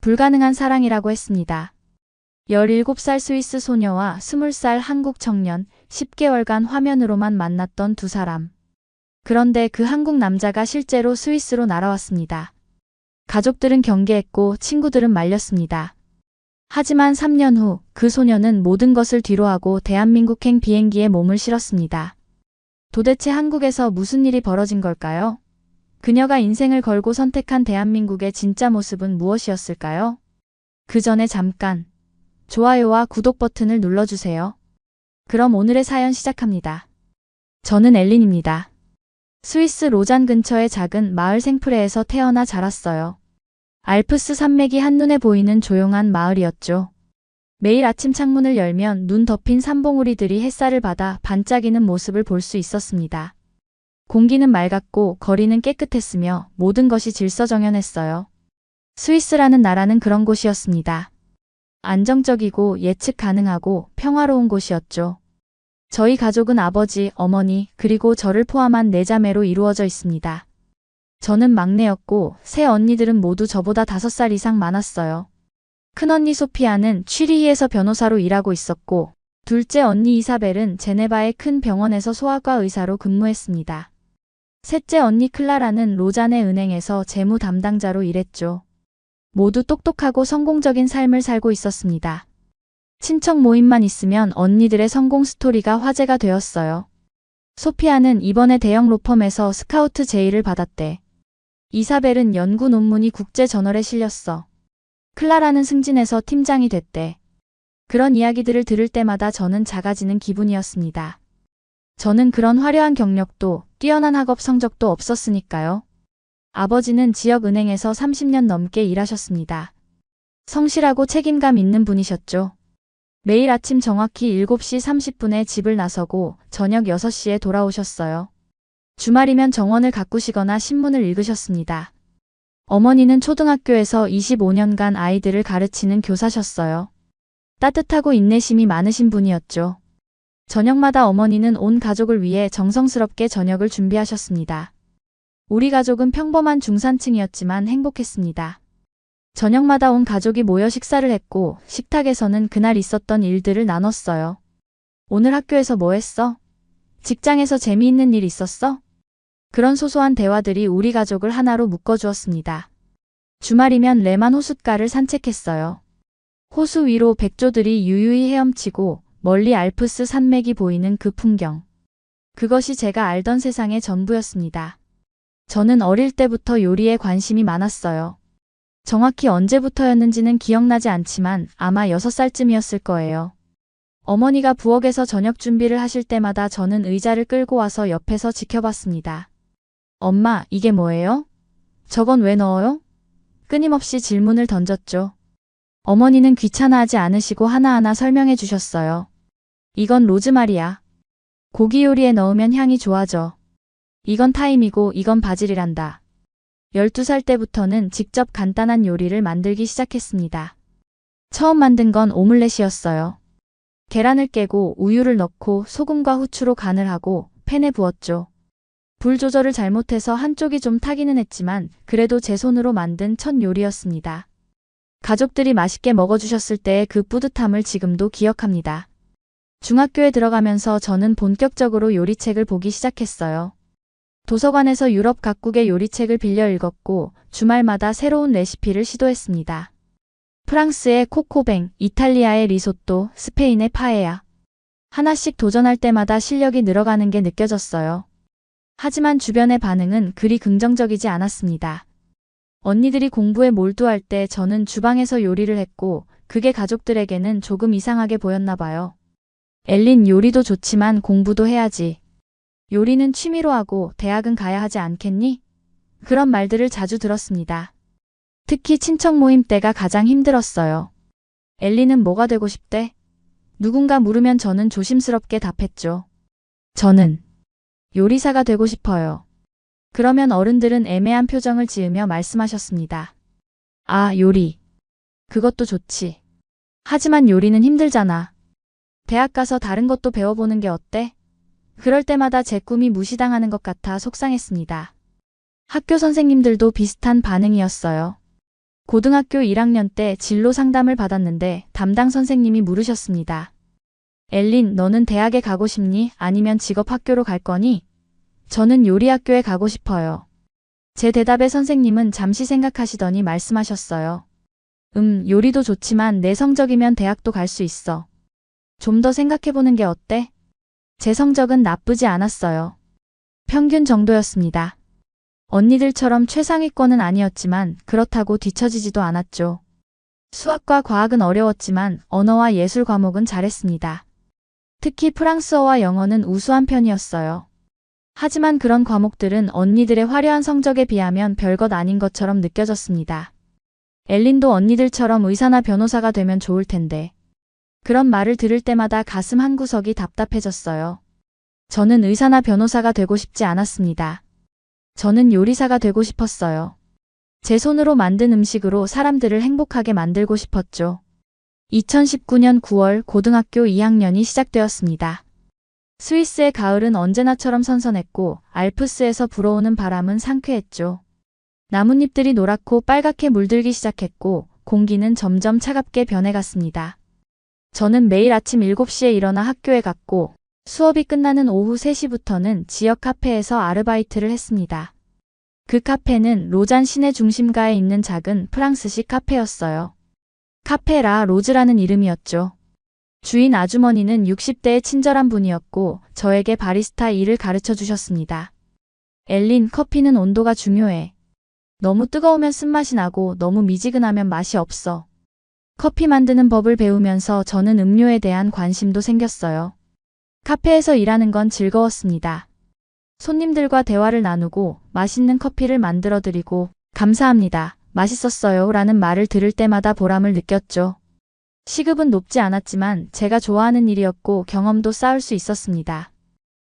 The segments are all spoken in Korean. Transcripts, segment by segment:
불가능한 사랑이라고 했습니다. 17살 스위스 소녀와 20살 한국 청년, 10개월간 화면으로만 만났던 두 사람. 그런데 그 한국 남자가 실제로 스위스로 날아왔습니다. 가족들은 경계했고 친구들은 말렸습니다. 하지만 3년 후 그 소녀는 모든 것을 뒤로하고 대한민국행 비행기에 몸을 실었습니다. 도대체 한국에서 무슨 일이 벌어진 걸까요? 그녀가 인생을 걸고 선택한 대한민국의 진짜 모습은 무엇이었을까요? 그 전에 잠깐 좋아요와 구독 버튼을 눌러주세요. 그럼 오늘의 사연 시작합니다. 저는 엘린입니다. 스위스 로잔 근처의 작은 마을 생프레에서 태어나 자랐어요. 알프스 산맥이 한눈에 보이는 조용한 마을이었죠. 매일 아침 창문을 열면 눈 덮인 산봉우리들이 햇살을 받아 반짝이는 모습을 볼 수 있었습니다. 공기는 맑았고 거리는 깨끗했으며 모든 것이 질서정연했어요. 스위스라는 나라는 그런 곳이었습니다. 안정적이고 예측 가능하고 평화로운 곳이었죠. 저희 가족은 아버지, 어머니, 그리고 저를 포함한 4자매로 이루어져 있습니다. 저는 막내였고 세 언니들은 모두 저보다 5살 이상 많았어요. 큰언니 소피아는 취리히에서 변호사로 일하고 있었고 둘째 언니 이사벨은 제네바의 큰 병원에서 소아과 의사로 근무했습니다. 셋째 언니 클라라는 로잔의 은행에서 재무 담당자로 일했죠. 모두 똑똑하고 성공적인 삶을 살고 있었습니다. 친척 모임만 있으면 언니들의 성공 스토리가 화제가 되었어요. 소피아는 이번에 대형 로펌에서 스카우트 제의를 받았대. 이사벨은 연구 논문이 국제 저널에 실렸어. 클라라는 승진해서 팀장이 됐대. 그런 이야기들을 들을 때마다 저는 작아지는 기분이었습니다. 저는 그런 화려한 경력도 뛰어난 학업 성적도 없었으니까요. 아버지는 지역은행에서 30년 넘게 일하셨습니다. 성실하고 책임감 있는 분이셨죠. 매일 아침 정확히 7시 30분에 집을 나서고 저녁 6시에 돌아오셨어요. 주말이면 정원을 가꾸시거나 신문을 읽으셨습니다. 어머니는 초등학교에서 25년간 아이들을 가르치는 교사셨어요. 따뜻하고 인내심이 많으신 분이었죠. 저녁마다 어머니는 온 가족을 위해 정성스럽게 저녁을 준비하셨습니다. 우리 가족은 평범한 중산층이었지만 행복했습니다. 저녁마다 온 가족이 모여 식사를 했고 식탁에서는 그날 있었던 일들을 나눴어요. 오늘 학교에서 뭐 했어? 직장에서 재미있는 일 있었어? 그런 소소한 대화들이 우리 가족을 하나로 묶어주었습니다. 주말이면 레만 호숫가를 산책했어요. 호수 위로 백조들이 유유히 헤엄치고 멀리 알프스 산맥이 보이는 그 풍경. 그것이 제가 알던 세상의 전부였습니다. 저는 어릴 때부터 요리에 관심이 많았어요. 정확히 언제부터였는지는 기억나지 않지만 아마 6살쯤이었을 거예요. 어머니가 부엌에서 저녁 준비를 하실 때마다 저는 의자를 끌고 와서 옆에서 지켜봤습니다. 엄마, 이게 뭐예요? 저건 왜 넣어요? 끊임없이 질문을 던졌죠. 어머니는 귀찮아하지 않으시고 하나하나 설명해 주셨어요. 이건 로즈마리야. 고기 요리에 넣으면 향이 좋아져. 이건 타임이고 이건 바질이란다. 12살 때부터는 직접 간단한 요리를 만들기 시작했습니다. 처음 만든 건 오믈렛이었어요. 계란을 깨고 우유를 넣고 소금과 후추로 간을 하고 팬에 부었죠. 불 조절을 잘못해서 한쪽이 좀 타기는 했지만 그래도 제 손으로 만든 첫 요리였습니다. 가족들이 맛있게 먹어주셨을 때의 그 뿌듯함을 지금도 기억합니다. 중학교에 들어가면서 저는 본격적으로 요리책을 보기 시작했어요. 도서관에서 유럽 각국의 요리책을 빌려 읽었고 주말마다 새로운 레시피를 시도했습니다. 프랑스의 코코뱅, 이탈리아의 리소또, 스페인의 파에야. 하나씩 도전할 때마다 실력이 늘어가는 게 느껴졌어요. 하지만 주변의 반응은 그리 긍정적이지 않았습니다. 언니들이 공부에 몰두할 때 저는 주방에서 요리를 했고 그게 가족들에게는 조금 이상하게 보였나 봐요. 엘린, 요리도 좋지만 공부도 해야지. 요리는 취미로 하고 대학은 가야 하지 않겠니? 그런 말들을 자주 들었습니다. 특히 친척 모임 때가 가장 힘들었어요. 엘리는 뭐가 되고 싶대? 누군가 물으면 저는 조심스럽게 답했죠. 저는 요리사가 되고 싶어요. 그러면 어른들은 애매한 표정을 지으며 말씀하셨습니다. 아, 요리. 그것도 좋지. 하지만 요리는 힘들잖아. 대학 가서 다른 것도 배워보는 게 어때? 그럴 때마다 제 꿈이 무시당하는 것 같아 속상했습니다. 학교 선생님들도 비슷한 반응이었어요. 고등학교 1학년 때 진로 상담을 받았는데 담당 선생님이 물으셨습니다. 엘린, 너는 대학에 가고 싶니? 아니면 직업학교로 갈 거니? 저는 요리학교에 가고 싶어요. 제 대답에 선생님은 잠시 생각하시더니 말씀하셨어요. 요리도 좋지만 내 성적이면 대학도 갈 수 있어. 좀 더 생각해보는 게 어때? 제 성적은 나쁘지 않았어요. 평균 정도였습니다. 언니들처럼 최상위권은 아니었지만 그렇다고 뒤처지지도 않았죠. 수학과 과학은 어려웠지만 언어와 예술 과목은 잘했습니다. 특히 프랑스어와 영어는 우수한 편이었어요. 하지만 그런 과목들은 언니들의 화려한 성적에 비하면 별것 아닌 것처럼 느껴졌습니다. 엘린도 언니들처럼 의사나 변호사가 되면 좋을 텐데. 그런 말을 들을 때마다 가슴 한구석이 답답해졌어요. 저는 의사나 변호사가 되고 싶지 않았습니다. 저는 요리사가 되고 싶었어요. 제 손으로 만든 음식으로 사람들을 행복하게 만들고 싶었죠. 2019년 9월 고등학교 2학년이 시작되었습니다. 스위스의 가을은 언제나처럼 선선했고 알프스에서 불어오는 바람은 상쾌했죠. 나뭇잎들이 노랗고 빨갛게 물들기 시작했고 공기는 점점 차갑게 변해갔습니다. 저는 매일 아침 7시에 일어나 학교에 갔고 수업이 끝나는 오후 3시부터는 지역 카페에서 아르바이트를 했습니다. 그 카페는 로잔 시내 중심가에 있는 작은 프랑스식 카페였어요. 카페 라 로즈라는 이름이었죠. 주인 아주머니는 60대의 친절한 분이었고 저에게 바리스타 일을 가르쳐 주셨습니다. 엘린, 커피는 온도가 중요해. 너무 뜨거우면 쓴맛이 나고 너무 미지근하면 맛이 없어. 커피 만드는 법을 배우면서 저는 음료에 대한 관심도 생겼어요. 카페에서 일하는 건 즐거웠습니다. 손님들과 대화를 나누고 맛있는 커피를 만들어드리고 감사합니다. 맛있었어요 라는 말을 들을 때마다 보람을 느꼈죠. 시급은 높지 않았지만 제가 좋아하는 일이었고 경험도 쌓을 수 있었습니다.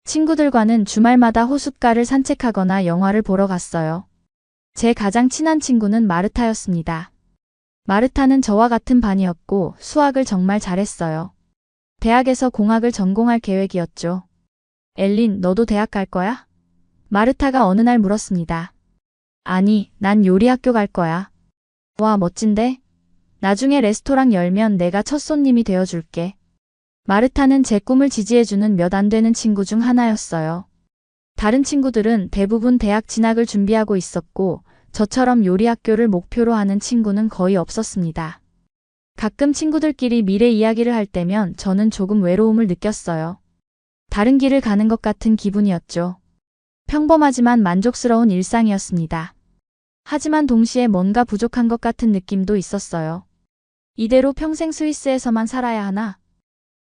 친구들과는 주말마다 호숫가를 산책하거나 영화를 보러 갔어요. 제 가장 친한 친구는 마르타였습니다. 마르타는 저와 같은 반이었고 수학을 정말 잘했어요. 대학에서 공학을 전공할 계획이었죠. 엘린, 너도 대학 갈 거야? 마르타가 어느 날 물었습니다. 아니, 난 요리학교 갈 거야. 와, 멋진데? 나중에 레스토랑 열면 내가 첫 손님이 되어줄게. 마르타는 제 꿈을 지지해주는 몇 안 되는 친구 중 하나였어요. 다른 친구들은 대부분 대학 진학을 준비하고 있었고 저처럼 요리학교를 목표로 하는 친구는 거의 없었습니다. 가끔 친구들끼리 미래 이야기를 할 때면 저는 조금 외로움을 느꼈어요. 다른 길을 가는 것 같은 기분이었죠. 평범하지만 만족스러운 일상이었습니다. 하지만 동시에 뭔가 부족한 것 같은 느낌도 있었어요. 이대로 평생 스위스에서만 살아야 하나?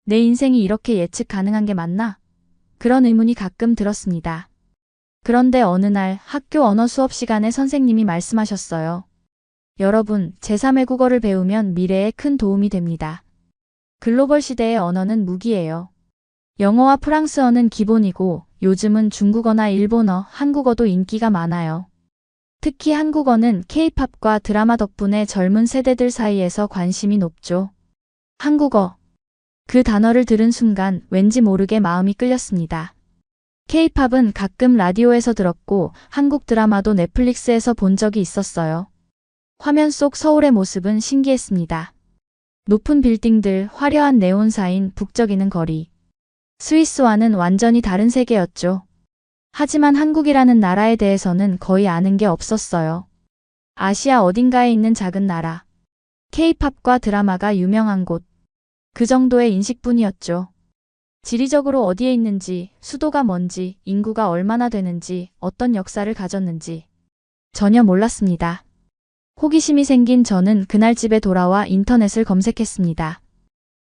내 인생이 이렇게 예측 가능한 게 맞나? 그런 의문이 가끔 들었습니다. 그런데 어느 날 학교 언어 수업 시간에 선생님이 말씀하셨어요. 여러분, 제3외국어를 배우면 미래에 큰 도움이 됩니다. 글로벌 시대의 언어는 무기예요. 영어와 프랑스어는 기본이고 요즘은 중국어나 일본어, 한국어도 인기가 많아요. 특히 한국어는 K-팝과 드라마 덕분에 젊은 세대들 사이에서 관심이 높죠. 한국어. 그 단어를 들은 순간 왠지 모르게 마음이 끌렸습니다. K-팝은 가끔 라디오에서 들었고 한국 드라마도 넷플릭스에서 본 적이 있었어요. 화면 속 서울의 모습은 신기했습니다. 높은 빌딩들, 화려한 네온사인, 북적이는 거리. 스위스와는 완전히 다른 세계였죠. 하지만 한국이라는 나라에 대해서는 거의 아는 게 없었어요. 아시아 어딘가에 있는 작은 나라. K-팝과 드라마가 유명한 곳. 그 정도의 인식뿐이었죠. 지리적으로 어디에 있는지, 수도가 뭔지, 인구가 얼마나 되는지, 어떤 역사를 가졌는지 전혀 몰랐습니다. 호기심이 생긴 저는 그날 집에 돌아와 인터넷을 검색했습니다.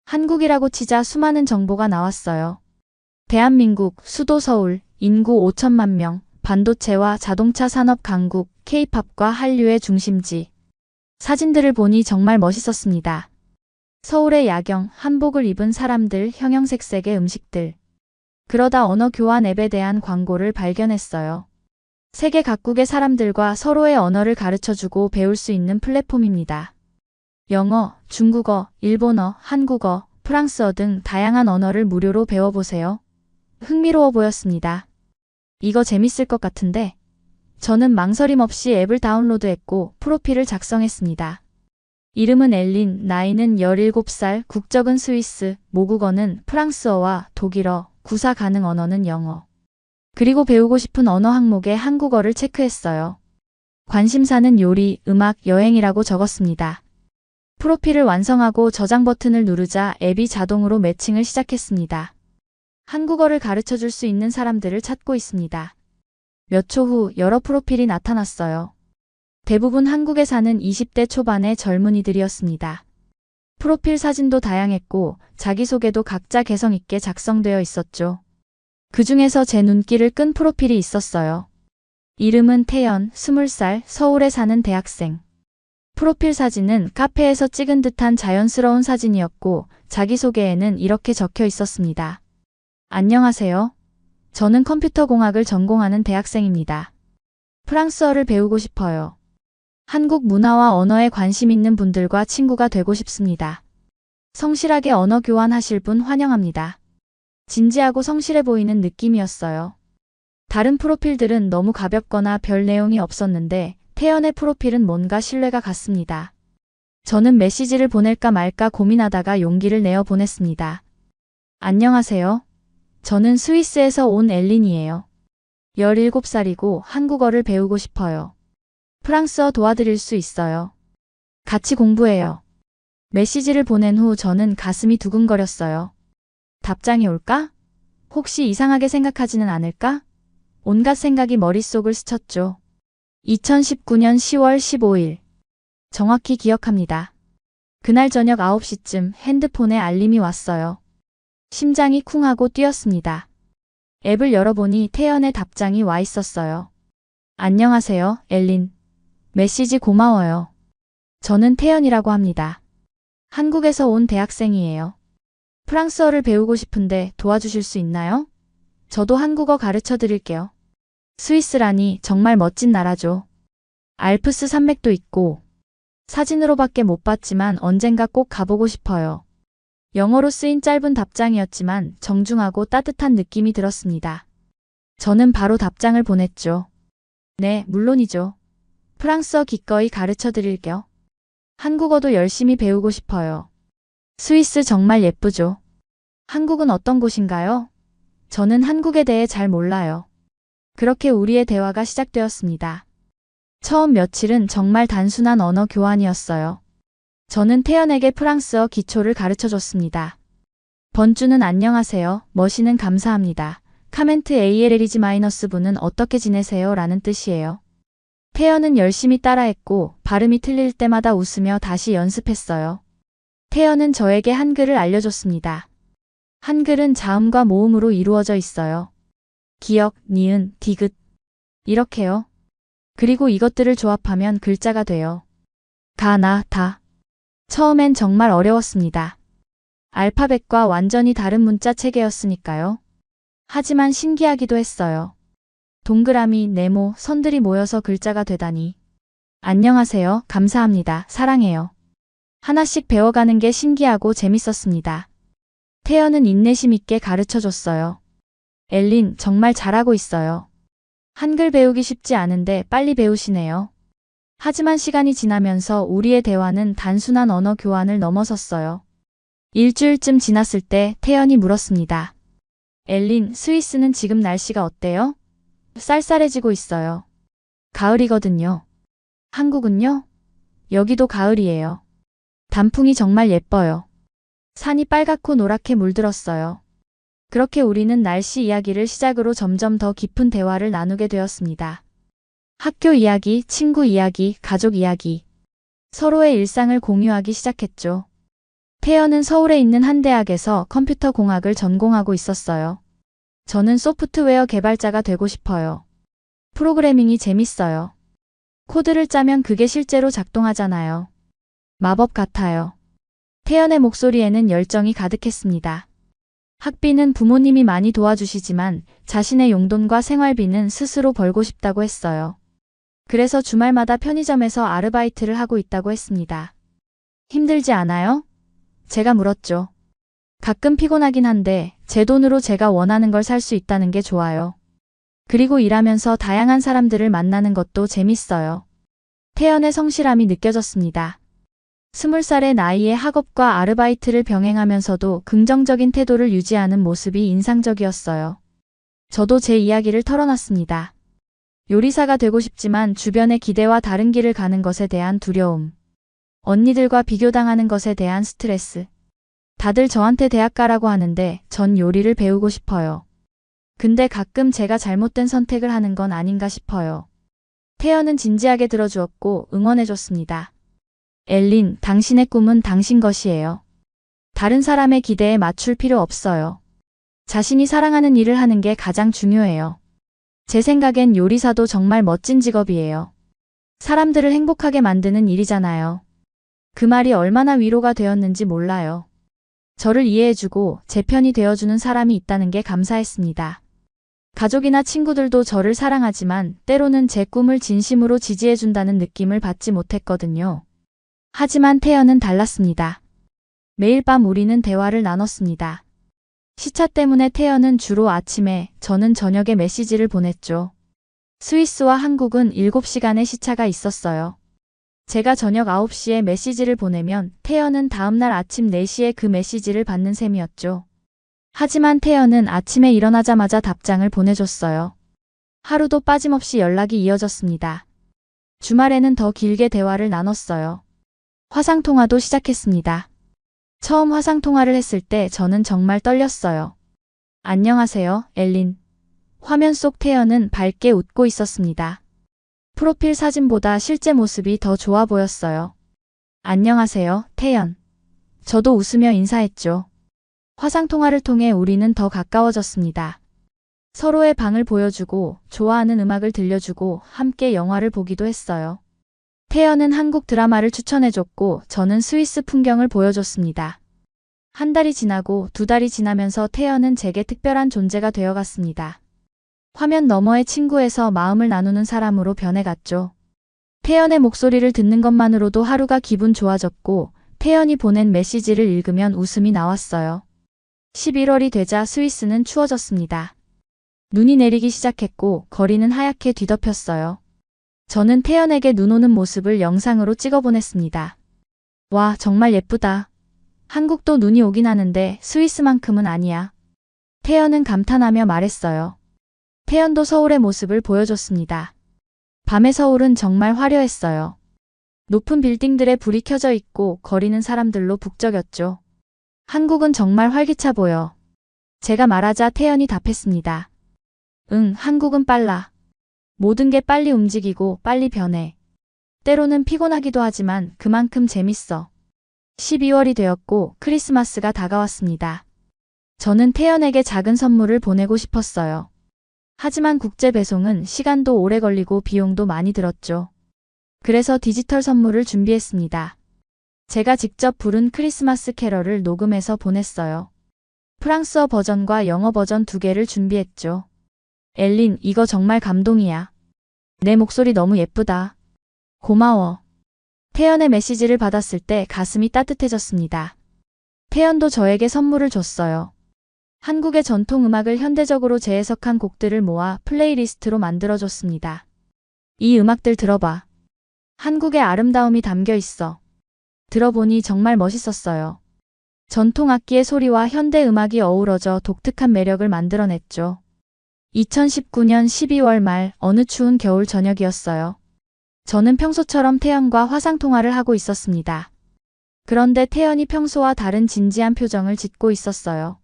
한국이라고 치자 수많은 정보가 나왔어요. 대한민국, 수도 서울, 인구 5천만 명, 반도체와 자동차 산업 강국, K-팝과 한류의 중심지. 사진들을 보니 정말 멋있었습니다. 서울의 야경, 한복을 입은 사람들, 형형색색의 음식들. 그러다 언어 교환 앱에 대한 광고를 발견했어요. 세계 각국의 사람들과 서로의 언어를 가르쳐주고 배울 수 있는 플랫폼입니다. 영어, 중국어, 일본어, 한국어, 프랑스어 등 다양한 언어를 무료로 배워보세요. 흥미로워 보였습니다. 이거 재밌을 것 같은데? 저는 망설임 없이 앱을 다운로드했고 프로필을 작성했습니다. 이름은 엘린, 나이는 17살, 국적은 스위스, 모국어는 프랑스어와 독일어, 구사 가능 언어는 영어. 그리고 배우고 싶은 언어 항목에 한국어를 체크했어요. 관심사는 요리, 음악, 여행이라고 적었습니다. 프로필을 완성하고 저장 버튼을 누르자 앱이 자동으로 매칭을 시작했습니다. 한국어를 가르쳐줄 수 있는 사람들을 찾고 있습니다. 몇 초 후 여러 프로필이 나타났어요. 대부분 한국에 사는 20대 초반의 젊은이들이었습니다. 프로필 사진도 다양했고 자기소개도 각자 개성 있게 작성되어 있었죠. 그 중에서 제 눈길을 끈 프로필이 있었어요. 이름은 태연, 20살, 서울에 사는 대학생. 프로필 사진은 카페에서 찍은 듯한 자연스러운 사진이었고 자기소개에는 이렇게 적혀 있었습니다. 안녕하세요. 저는 컴퓨터공학을 전공하는 대학생입니다. 프랑스어를 배우고 싶어요. 한국 문화와 언어에 관심 있는 분들과 친구가 되고 싶습니다. 성실하게 언어 교환하실 분 환영합니다. 진지하고 성실해 보이는 느낌이었어요. 다른 프로필들은 너무 가볍거나 별 내용이 없었는데 태연의 프로필은 뭔가 신뢰가 갔습니다. 저는 메시지를 보낼까 말까 고민하다가 용기를 내어 보냈습니다. 안녕하세요. 저는 스위스에서 온 엘린이에요. 17살이고 한국어를 배우고 싶어요. 프랑스어 도와드릴 수 있어요. 같이 공부해요. 메시지를 보낸 후 저는 가슴이 두근거렸어요. 답장이 올까? 혹시 이상하게 생각하지는 않을까? 온갖 생각이 머릿속을 스쳤죠. 2019년 10월 15일. 정확히 기억합니다. 그날 저녁 9시쯤 핸드폰에 알림이 왔어요. 심장이 쿵하고 뛰었습니다. 앱을 열어보니 태연의 답장이 와 있었어요. 안녕하세요, 엘린. 메시지 고마워요. 저는 태연이라고 합니다. 한국에서 온 대학생이에요. 프랑스어를 배우고 싶은데 도와주실 수 있나요? 저도 한국어 가르쳐 드릴게요. 스위스라니 정말 멋진 나라죠. 알프스 산맥도 있고 사진으로밖에 못 봤지만 언젠가 꼭 가보고 싶어요. 영어로 쓰인 짧은 답장이었지만 정중하고 따뜻한 느낌이 들었습니다. 저는 바로 답장을 보냈죠. 네, 물론이죠. 프랑스어 기꺼이 가르쳐 드릴게요. 한국어도 열심히 배우고 싶어요. 스위스 정말 예쁘죠. 한국은 어떤 곳인가요? 저는 한국에 대해 잘 몰라요. 그렇게 우리의 대화가 시작되었습니다. 처음 며칠은 정말 단순한 언어 교환이었어요. 저는 태연에게 프랑스어 기초를 가르쳐줬습니다. 번주는 안녕하세요, 머시는 감사합니다. 카멘트 ALL이지-분은 어떻게 지내세요? 라는 뜻이에요. 태연은 열심히 따라했고 발음이 틀릴 때마다 웃으며 다시 연습했어요. 태연은 저에게 한글을 알려줬습니다. 한글은 자음과 모음으로 이루어져 있어요. 기역, 니은, 디귿. 이렇게요. 그리고 이것들을 조합하면 글자가 돼요. 가, 나, 다. 처음엔 정말 어려웠습니다. 알파벳과 완전히 다른 문자 체계였으니까요. 하지만 신기하기도 했어요. 동그라미, 네모, 선들이 모여서 글자가 되다니. 안녕하세요, 감사합니다, 사랑해요. 하나씩 배워가는 게 신기하고 재밌었습니다. 태연은 인내심 있게 가르쳐줬어요. 엘린, 정말 잘하고 있어요. 한글 배우기 쉽지 않은데 빨리 배우시네요. 하지만 시간이 지나면서 우리의 대화는 단순한 언어 교환을 넘어섰어요. 일주일쯤 지났을 때 태연이 물었습니다. 엘린, 스위스는 지금 날씨가 어때요? 쌀쌀해지고 있어요. 가을이거든요. 한국은요? 여기도 가을이에요. 단풍이 정말 예뻐요. 산이 빨갛고 노랗게 물들었어요. 그렇게 우리는 날씨 이야기를 시작으로 점점 더 깊은 대화를 나누게 되었습니다. 학교 이야기, 친구 이야기, 가족 이야기. 서로의 일상을 공유하기 시작했죠. 태연은 서울에 있는 한 대학에서 컴퓨터 공학을 전공하고 있었어요. 저는 소프트웨어 개발자가 되고 싶어요. 프로그래밍이 재밌어요. 코드를 짜면 그게 실제로 작동하잖아요. 마법 같아요. 태연의 목소리에는 열정이 가득했습니다. 학비는 부모님이 많이 도와주시지만 자신의 용돈과 생활비는 스스로 벌고 싶다고 했어요. 그래서 주말마다 편의점에서 아르바이트를 하고 있다고 했습니다. 힘들지 않아요? 제가 물었죠. 가끔 피곤하긴 한데 제 돈으로 제가 원하는 걸 살 수 있다는 게 좋아요. 그리고 일하면서 다양한 사람들을 만나는 것도 재밌어요. 태연의 성실함이 느껴졌습니다. 20살의 나이에 학업과 아르바이트를 병행하면서도 긍정적인 태도를 유지하는 모습이 인상적이었어요. 저도 제 이야기를 털어놨습니다. 요리사가 되고 싶지만 주변의 기대와 다른 길을 가는 것에 대한 두려움. 언니들과 비교당하는 것에 대한 스트레스. 다들 저한테 대학 가라고 하는데 전 요리를 배우고 싶어요. 근데 가끔 제가 잘못된 선택을 하는 건 아닌가 싶어요. 태연은 진지하게 들어주었고 응원해줬습니다. 엘린, 당신의 꿈은 당신 것이에요. 다른 사람의 기대에 맞출 필요 없어요. 자신이 사랑하는 일을 하는 게 가장 중요해요. 제 생각엔 요리사도 정말 멋진 직업이에요. 사람들을 행복하게 만드는 일이잖아요. 그 말이 얼마나 위로가 되었는지 몰라요. 저를 이해해주고 제 편이 되어주는 사람이 있다는 게 감사했습니다. 가족이나 친구들도 저를 사랑하지만 때로는 제 꿈을 진심으로 지지해준다는 느낌을 받지 못했거든요. 하지만 태연은 달랐습니다. 매일 밤 우리는 대화를 나눴습니다. 시차 때문에 태연은 주로 아침에, 저는 저녁에 메시지를 보냈죠. 스위스와 한국은 7시간의 시차가 있었어요. 제가 저녁 9시에 메시지를 보내면 태연은 다음날 아침 4시에 그 메시지를 받는 셈이었죠. 하지만 태연은 아침에 일어나자마자 답장을 보내줬어요. 하루도 빠짐없이 연락이 이어졌습니다. 주말에는 더 길게 대화를 나눴어요. 화상통화도 시작했습니다. 처음 화상통화를 했을 때 저는 정말 떨렸어요. 안녕하세요, 엘린. 화면 속 태연은 밝게 웃고 있었습니다. 프로필 사진보다 실제 모습이 더 좋아 보였어요. 안녕하세요, 태연. 저도 웃으며 인사했죠. 화상통화를 통해 우리는 더 가까워졌습니다. 서로의 방을 보여주고 좋아하는 음악을 들려주고 함께 영화를 보기도 했어요. 태연은 한국 드라마를 추천해줬고 저는 스위스 풍경을 보여줬습니다. 한 달이 지나고 2달이 지나면서 태연은 제게 특별한 존재가 되어갔습니다. 화면 너머의 친구에서 마음을 나누는 사람으로 변해갔죠. 태연의 목소리를 듣는 것만으로도 하루가 기분 좋아졌고 태연이 보낸 메시지를 읽으면 웃음이 나왔어요. 11월이 되자 스위스는 추워졌습니다. 눈이 내리기 시작했고 거리는 하얗게 뒤덮였어요. 저는 태연에게 눈 오는 모습을 영상으로 찍어 보냈습니다. 와, 정말 예쁘다. 한국도 눈이 오긴 하는데 스위스만큼은 아니야. 태연은 감탄하며 말했어요. 태연도 서울의 모습을 보여줬습니다. 밤의 서울은 정말 화려했어요. 높은 빌딩들에 불이 켜져 있고 거리는 사람들로 북적였죠. 한국은 정말 활기차 보여. 제가 말하자 태연이 답했습니다. 응, 한국은 빨라. 모든 게 빨리 움직이고 빨리 변해. 때로는 피곤하기도 하지만 그만큼 재밌어. 12월이 되었고 크리스마스가 다가왔습니다. 저는 태연에게 작은 선물을 보내고 싶었어요. 하지만 국제 배송은 시간도 오래 걸리고 비용도 많이 들었죠. 그래서 디지털 선물을 준비했습니다. 제가 직접 부른 크리스마스 캐럴을 녹음해서 보냈어요. 프랑스어 버전과 영어 버전 2개를 준비했죠. 엘린, 이거 정말 감동이야. 내 목소리 너무 예쁘다. 고마워. 태연의 메시지를 받았을 때 가슴이 따뜻해졌습니다. 태연도 저에게 선물을 줬어요. 한국의 전통 음악을 현대적으로 재해석한 곡들을 모아 플레이리스트로 만들어줬습니다. 이 음악들 들어봐. 한국의 아름다움이 담겨 있어. 들어보니 정말 멋있었어요. 전통 악기의 소리와 현대 음악이 어우러져 독특한 매력을 만들어냈죠. 2019년 12월 말 어느 추운 겨울 저녁이었어요. 저는 평소처럼 태연과 화상통화를 하고 있었습니다. 그런데 태연이 평소와 다른 진지한 표정을 짓고 있었어요.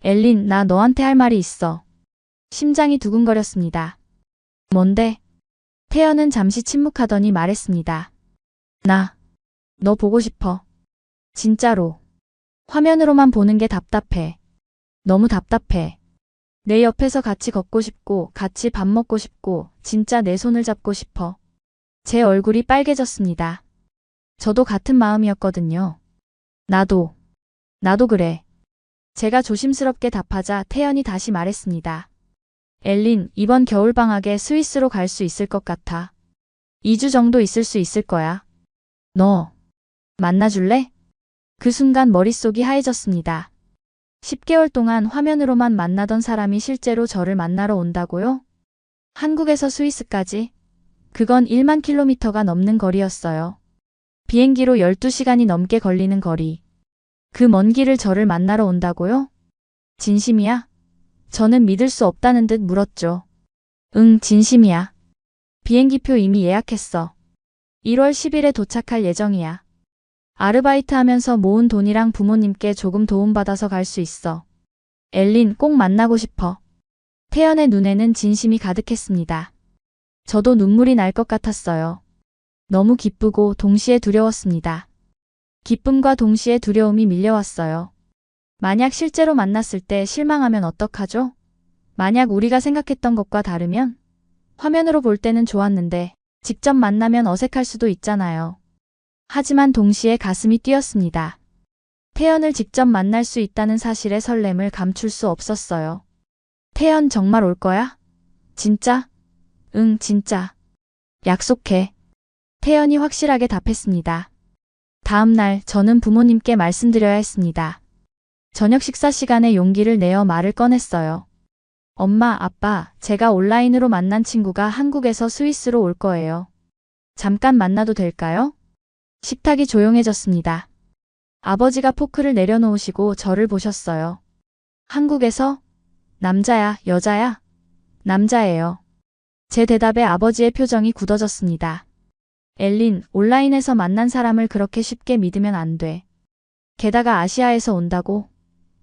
엘린, 나 너한테 할 말이 있어. 심장이 두근거렸습니다. 뭔데? 태연은 잠시 침묵하더니 말했습니다. 너 보고 싶어. 진짜로. 화면으로만 보는 게 답답해. 너무 답답해. 내 옆에서 같이 걷고 싶고, 같이 밥 먹고 싶고, 진짜 내 손을 잡고 싶어. 제 얼굴이 빨개졌습니다. 저도 같은 마음이었거든요. 나도 그래. 제가 조심스럽게 답하자 태연이 다시 말했습니다. 엘린, 이번 겨울방학에 스위스로 갈 수 있을 것 같아. 2주 정도 있을 수 있을 거야. 너 만나줄래? 그 순간 머릿속이 하얘졌습니다. 10개월 동안 화면으로만 만나던 사람이 실제로 저를 만나러 온다고요? 한국에서 스위스까지? 그건 1만 킬로미터가 넘는 거리였어요. 비행기로 12시간이 넘게 걸리는 거리. 그 먼 길을 저를 만나러 온다고요? 진심이야? 저는 믿을 수 없다는 듯 물었죠. 응, 진심이야. 비행기표 이미 예약했어. 1월 10일에 도착할 예정이야. 아르바이트 하면서 모은 돈이랑 부모님께 조금 도움받아서 갈 수 있어. 엘린, 꼭 만나고 싶어. 태연의 눈에는 진심이 가득했습니다. 저도 눈물이 날 것 같았어요. 너무 기쁘고 동시에 두려웠습니다. 기쁨과 동시에 두려움이 밀려왔어요. 만약 실제로 만났을 때 실망하면 어떡하죠? 만약 우리가 생각했던 것과 다르면? 화면으로 볼 때는 좋았는데 직접 만나면 어색할 수도 있잖아요. 하지만 동시에 가슴이 뛰었습니다. 태연을 직접 만날 수 있다는 사실의 설렘을 감출 수 없었어요. 태연 정말 올 거야? 진짜? 응, 진짜. 약속해. 태연이 확실하게 답했습니다. 다음 날 저는 부모님께 말씀드려야 했습니다. 저녁 식사 시간에 용기를 내어 말을 꺼냈어요. 엄마, 아빠, 제가 온라인으로 만난 친구가 한국에서 스위스로 올 거예요. 잠깐 만나도 될까요? 식탁이 조용해졌습니다. 아버지가 포크를 내려놓으시고 저를 보셨어요. 한국에서? 남자야, 여자야? 남자예요. 제 대답에 아버지의 표정이 굳어졌습니다. 엘린, 온라인에서 만난 사람을 그렇게 쉽게 믿으면 안 돼. 게다가 아시아에서 온다고?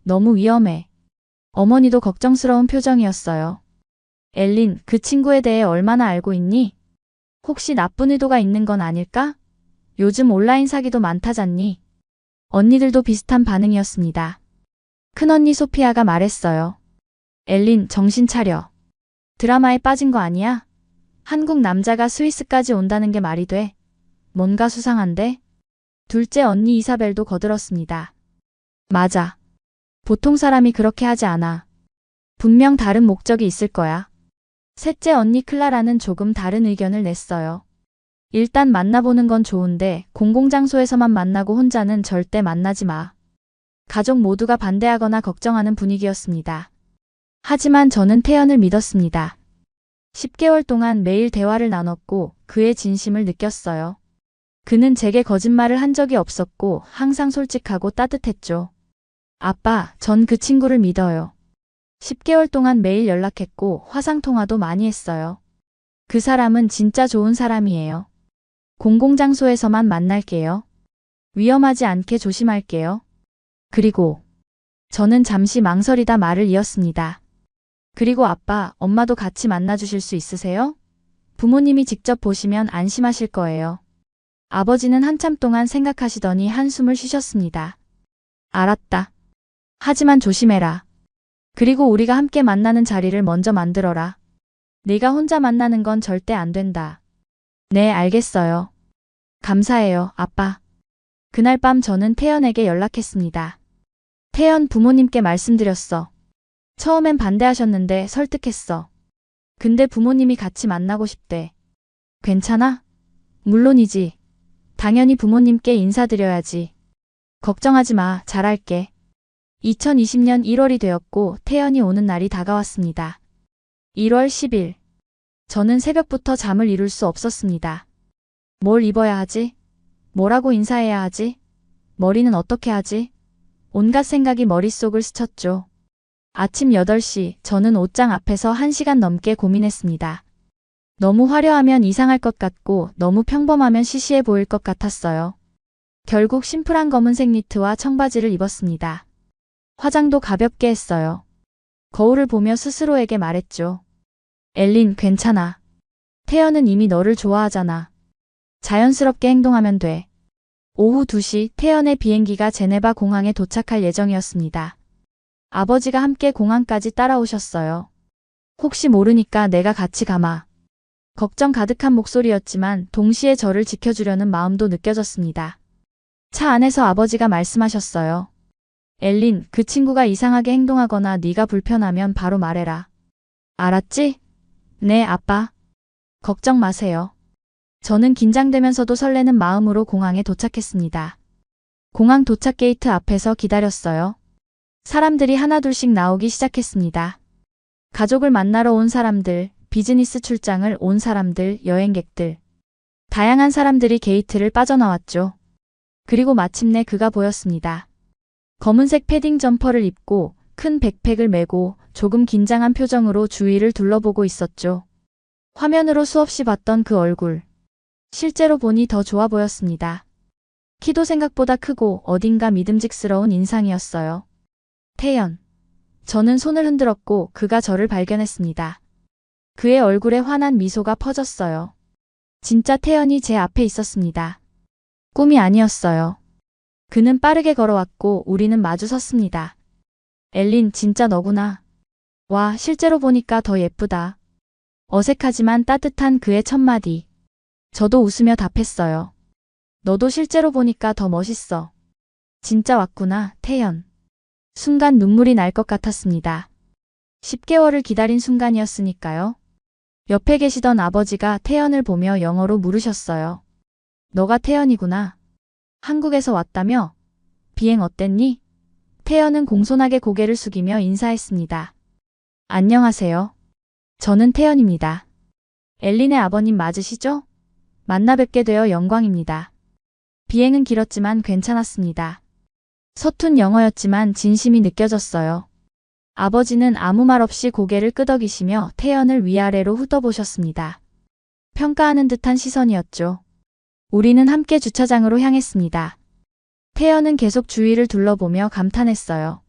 너무 위험해. 어머니도 걱정스러운 표정이었어요. 엘린, 그 친구에 대해 얼마나 알고 있니? 혹시 나쁜 의도가 있는 건 아닐까? 요즘 온라인 사기도 많다잖니? 언니들도 비슷한 반응이었습니다. 큰언니 소피아가 말했어요. 엘린, 정신 차려. 드라마에 빠진 거 아니야? 한국 남자가 스위스까지 온다는 게 말이 돼? 뭔가 수상한데? 둘째 언니 이사벨도 거들었습니다. 맞아. 보통 사람이 그렇게 하지 않아. 분명 다른 목적이 있을 거야. 셋째 언니 클라라는 조금 다른 의견을 냈어요. 일단 만나보는 건 좋은데 공공장소에서만 만나고 혼자는 절대 만나지 마. 가족 모두가 반대하거나 걱정하는 분위기였습니다. 하지만 저는 태연을 믿었습니다. 10개월 동안 매일 대화를 나눴고 그의 진심을 느꼈어요. 그는 제게 거짓말을 한 적이 없었고 항상 솔직하고 따뜻했죠. 아빠, 전 그 친구를 믿어요. 10개월 동안 매일 연락했고 화상통화도 많이 했어요. 그 사람은 진짜 좋은 사람이에요. 공공장소에서만 만날게요. 위험하지 않게 조심할게요. 그리고 저는 잠시 망설이다 말을 이었습니다. 그리고 아빠, 엄마도 같이 만나주실 수 있으세요? 부모님이 직접 보시면 안심하실 거예요. 아버지는 한참 동안 생각하시더니 한숨을 쉬셨습니다. 알았다. 하지만 조심해라. 그리고 우리가 함께 만나는 자리를 먼저 만들어라. 네가 혼자 만나는 건 절대 안 된다. 네, 알겠어요. 감사해요, 아빠. 그날 밤 저는 태연에게 연락했습니다. 태연, 부모님께 말씀드렸어. 처음엔 반대하셨는데 설득했어. 근데 부모님이 같이 만나고 싶대. 괜찮아? 물론이지. 당연히 부모님께 인사드려야지. 걱정하지 마, 잘할게. 2020년 1월이 되었고 태연이 오는 날이 다가왔습니다. 1월 10일. 저는 새벽부터 잠을 이룰 수 없었습니다. 뭘 입어야 하지? 뭐라고 인사해야 하지? 머리는 어떻게 하지? 온갖 생각이 머릿속을 스쳤죠. 아침 8시, 저는 옷장 앞에서 1시간 넘게 고민했습니다. 너무 화려하면 이상할 것 같고 너무 평범하면 시시해 보일 것 같았어요. 결국 심플한 검은색 니트와 청바지를 입었습니다. 화장도 가볍게 했어요. 거울을 보며 스스로에게 말했죠. 엘린, 괜찮아. 태연은 이미 너를 좋아하잖아. 자연스럽게 행동하면 돼. 오후 2시 태연의 비행기가 제네바 공항에 도착할 예정이었습니다. 아버지가 함께 공항까지 따라오셨어요. 혹시 모르니까 내가 같이 가마. 걱정 가득한 목소리였지만 동시에 저를 지켜주려는 마음도 느껴졌습니다. 차 안에서 아버지가 말씀하셨어요. 엘린, 그 친구가 이상하게 행동하거나 네가 불편하면 바로 말해라. 알았지? 네, 아빠. 걱정 마세요. 저는 긴장되면서도 설레는 마음으로 공항에 도착했습니다. 공항 도착 게이트 앞에서 기다렸어요. 사람들이 하나둘씩 나오기 시작했습니다. 가족을 만나러 온 사람들, 비즈니스 출장을 온 사람들, 여행객들. 다양한 사람들이 게이트를 빠져나왔죠. 그리고 마침내 그가 보였습니다. 검은색 패딩 점퍼를 입고 큰 백팩을 메고 조금 긴장한 표정으로 주위를 둘러보고 있었죠. 화면으로 수없이 봤던 그 얼굴. 실제로 보니 더 좋아 보였습니다. 키도 생각보다 크고 어딘가 믿음직스러운 인상이었어요. 태연. 저는 손을 흔들었고 그가 저를 발견했습니다. 그의 얼굴에 환한 미소가 퍼졌어요. 진짜 태연이 제 앞에 있었습니다. 꿈이 아니었어요. 그는 빠르게 걸어왔고 우리는 마주 섰습니다. 엘린, 진짜 너구나. 와, 실제로 보니까 더 예쁘다. 어색하지만 따뜻한 그의 첫마디. 저도 웃으며 답했어요. 너도 실제로 보니까 더 멋있어. 진짜 왔구나, 태연. 순간 눈물이 날 것 같았습니다. 10개월을 기다린 순간이었으니까요. 옆에 계시던 아버지가 태연을 보며 영어로 물으셨어요. 너가 태연이구나. 한국에서 왔다며? 비행 어땠니? 태연은 공손하게 고개를 숙이며 인사했습니다. 안녕하세요. 저는 태연입니다. 엘린의 아버님 맞으시죠? 만나 뵙게 되어 영광입니다. 비행은 길었지만 괜찮았습니다. 서툰 영어였지만 진심이 느껴졌어요. 아버지는 아무 말 없이 고개를 끄덕이시며 태연을 위아래로 훑어보셨습니다. 평가하는 듯한 시선이었죠. 우리는 함께 주차장으로 향했습니다. 태연은 계속 주위를 둘러보며 감탄했어요.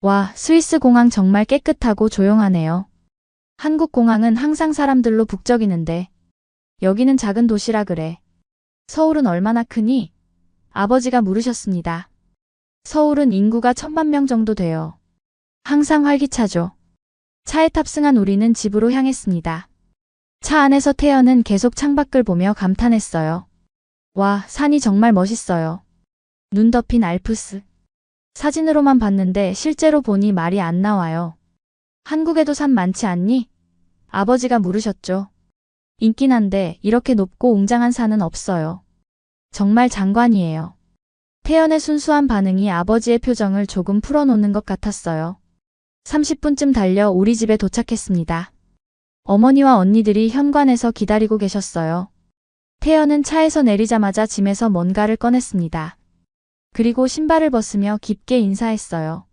와, 스위스 공항 정말 깨끗하고 조용하네요. 한국 공항은 항상 사람들로 북적이는데 여기는 작은 도시라 그래. 서울은 얼마나 크니? 아버지가 물으셨습니다. 서울은 인구가 1000만 명 정도 돼요. 항상 활기차죠. 차에 탑승한 우리는 집으로 향했습니다. 차 안에서 태연은 계속 창밖을 보며 감탄했어요. 와, 산이 정말 멋있어요. 눈 덮인 알프스. 사진으로만 봤는데 실제로 보니 말이 안 나와요. 한국에도 산 많지 않니? 아버지가 물으셨죠. 있긴 한데 이렇게 높고 웅장한 산은 없어요. 정말 장관이에요. 태연의 순수한 반응이 아버지의 표정을 조금 풀어놓는 것 같았어요. 30분쯤 달려 우리 집에 도착했습니다. 어머니와 언니들이 현관에서 기다리고 계셨어요. 태연은 차에서 내리자마자 짐에서 뭔가를 꺼냈습니다. 그리고 신발을 벗으며 깊게 인사했어요.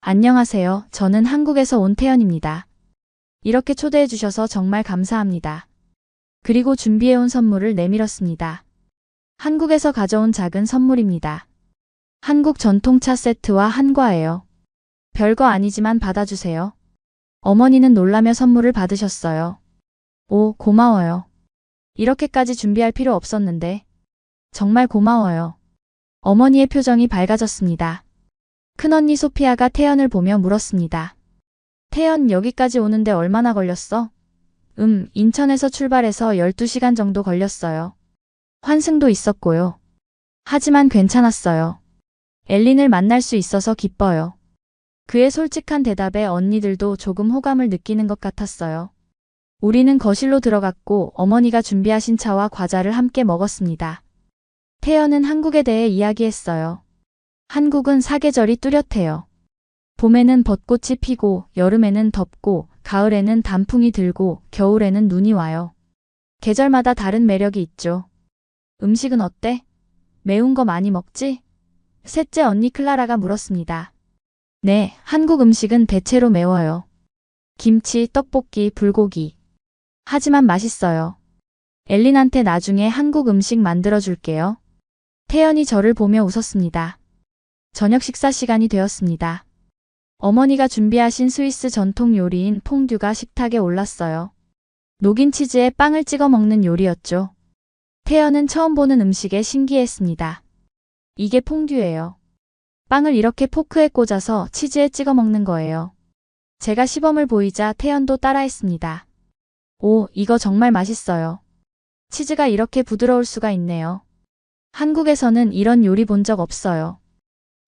안녕하세요. 저는 한국에서 온 태연입니다. 이렇게 초대해 주셔서 정말 감사합니다. 그리고 준비해온 선물을 내밀었습니다. 한국에서 가져온 작은 선물입니다. 한국 전통차 세트와 한과예요. 별거 아니지만 받아주세요. 어머니는 놀라며 선물을 받으셨어요. 오, 고마워요. 이렇게까지 준비할 필요 없었는데. 정말 고마워요. 어머니의 표정이 밝아졌습니다. 큰언니 소피아가 태연을 보며 물었습니다. 태연, 여기까지 오는데 얼마나 걸렸어? 인천에서 출발해서 12시간 정도 걸렸어요. 환승도 있었고요. 하지만 괜찮았어요. 엘린을 만날 수 있어서 기뻐요. 그의 솔직한 대답에 언니들도 조금 호감을 느끼는 것 같았어요. 우리는 거실로 들어갔고 어머니가 준비하신 차와 과자를 함께 먹었습니다. 태연은 한국에 대해 이야기했어요. 한국은 사계절이 뚜렷해요. 봄에는 벚꽃이 피고 여름에는 덥고 가을에는 단풍이 들고 겨울에는 눈이 와요. 계절마다 다른 매력이 있죠. 음식은 어때? 매운 거 많이 먹지? 셋째 언니 클라라가 물었습니다. 네, 한국 음식은 대체로 매워요. 김치, 떡볶이, 불고기. 하지만 맛있어요. 엘린한테 나중에 한국 음식 만들어줄게요. 태연이 저를 보며 웃었습니다. 저녁 식사 시간이 되었습니다. 어머니가 준비하신 스위스 전통 요리인 퐁듀가 식탁에 올랐어요. 녹인 치즈에 빵을 찍어 먹는 요리였죠. 태연은 처음 보는 음식에 신기했습니다. 이게 퐁듀예요. 빵을 이렇게 포크에 꽂아서 치즈에 찍어 먹는 거예요. 제가 시범을 보이자 태연도 따라했습니다. 오, 이거 정말 맛있어요. 치즈가 이렇게 부드러울 수가 있네요. 한국에서는 이런 요리 본 적 없어요.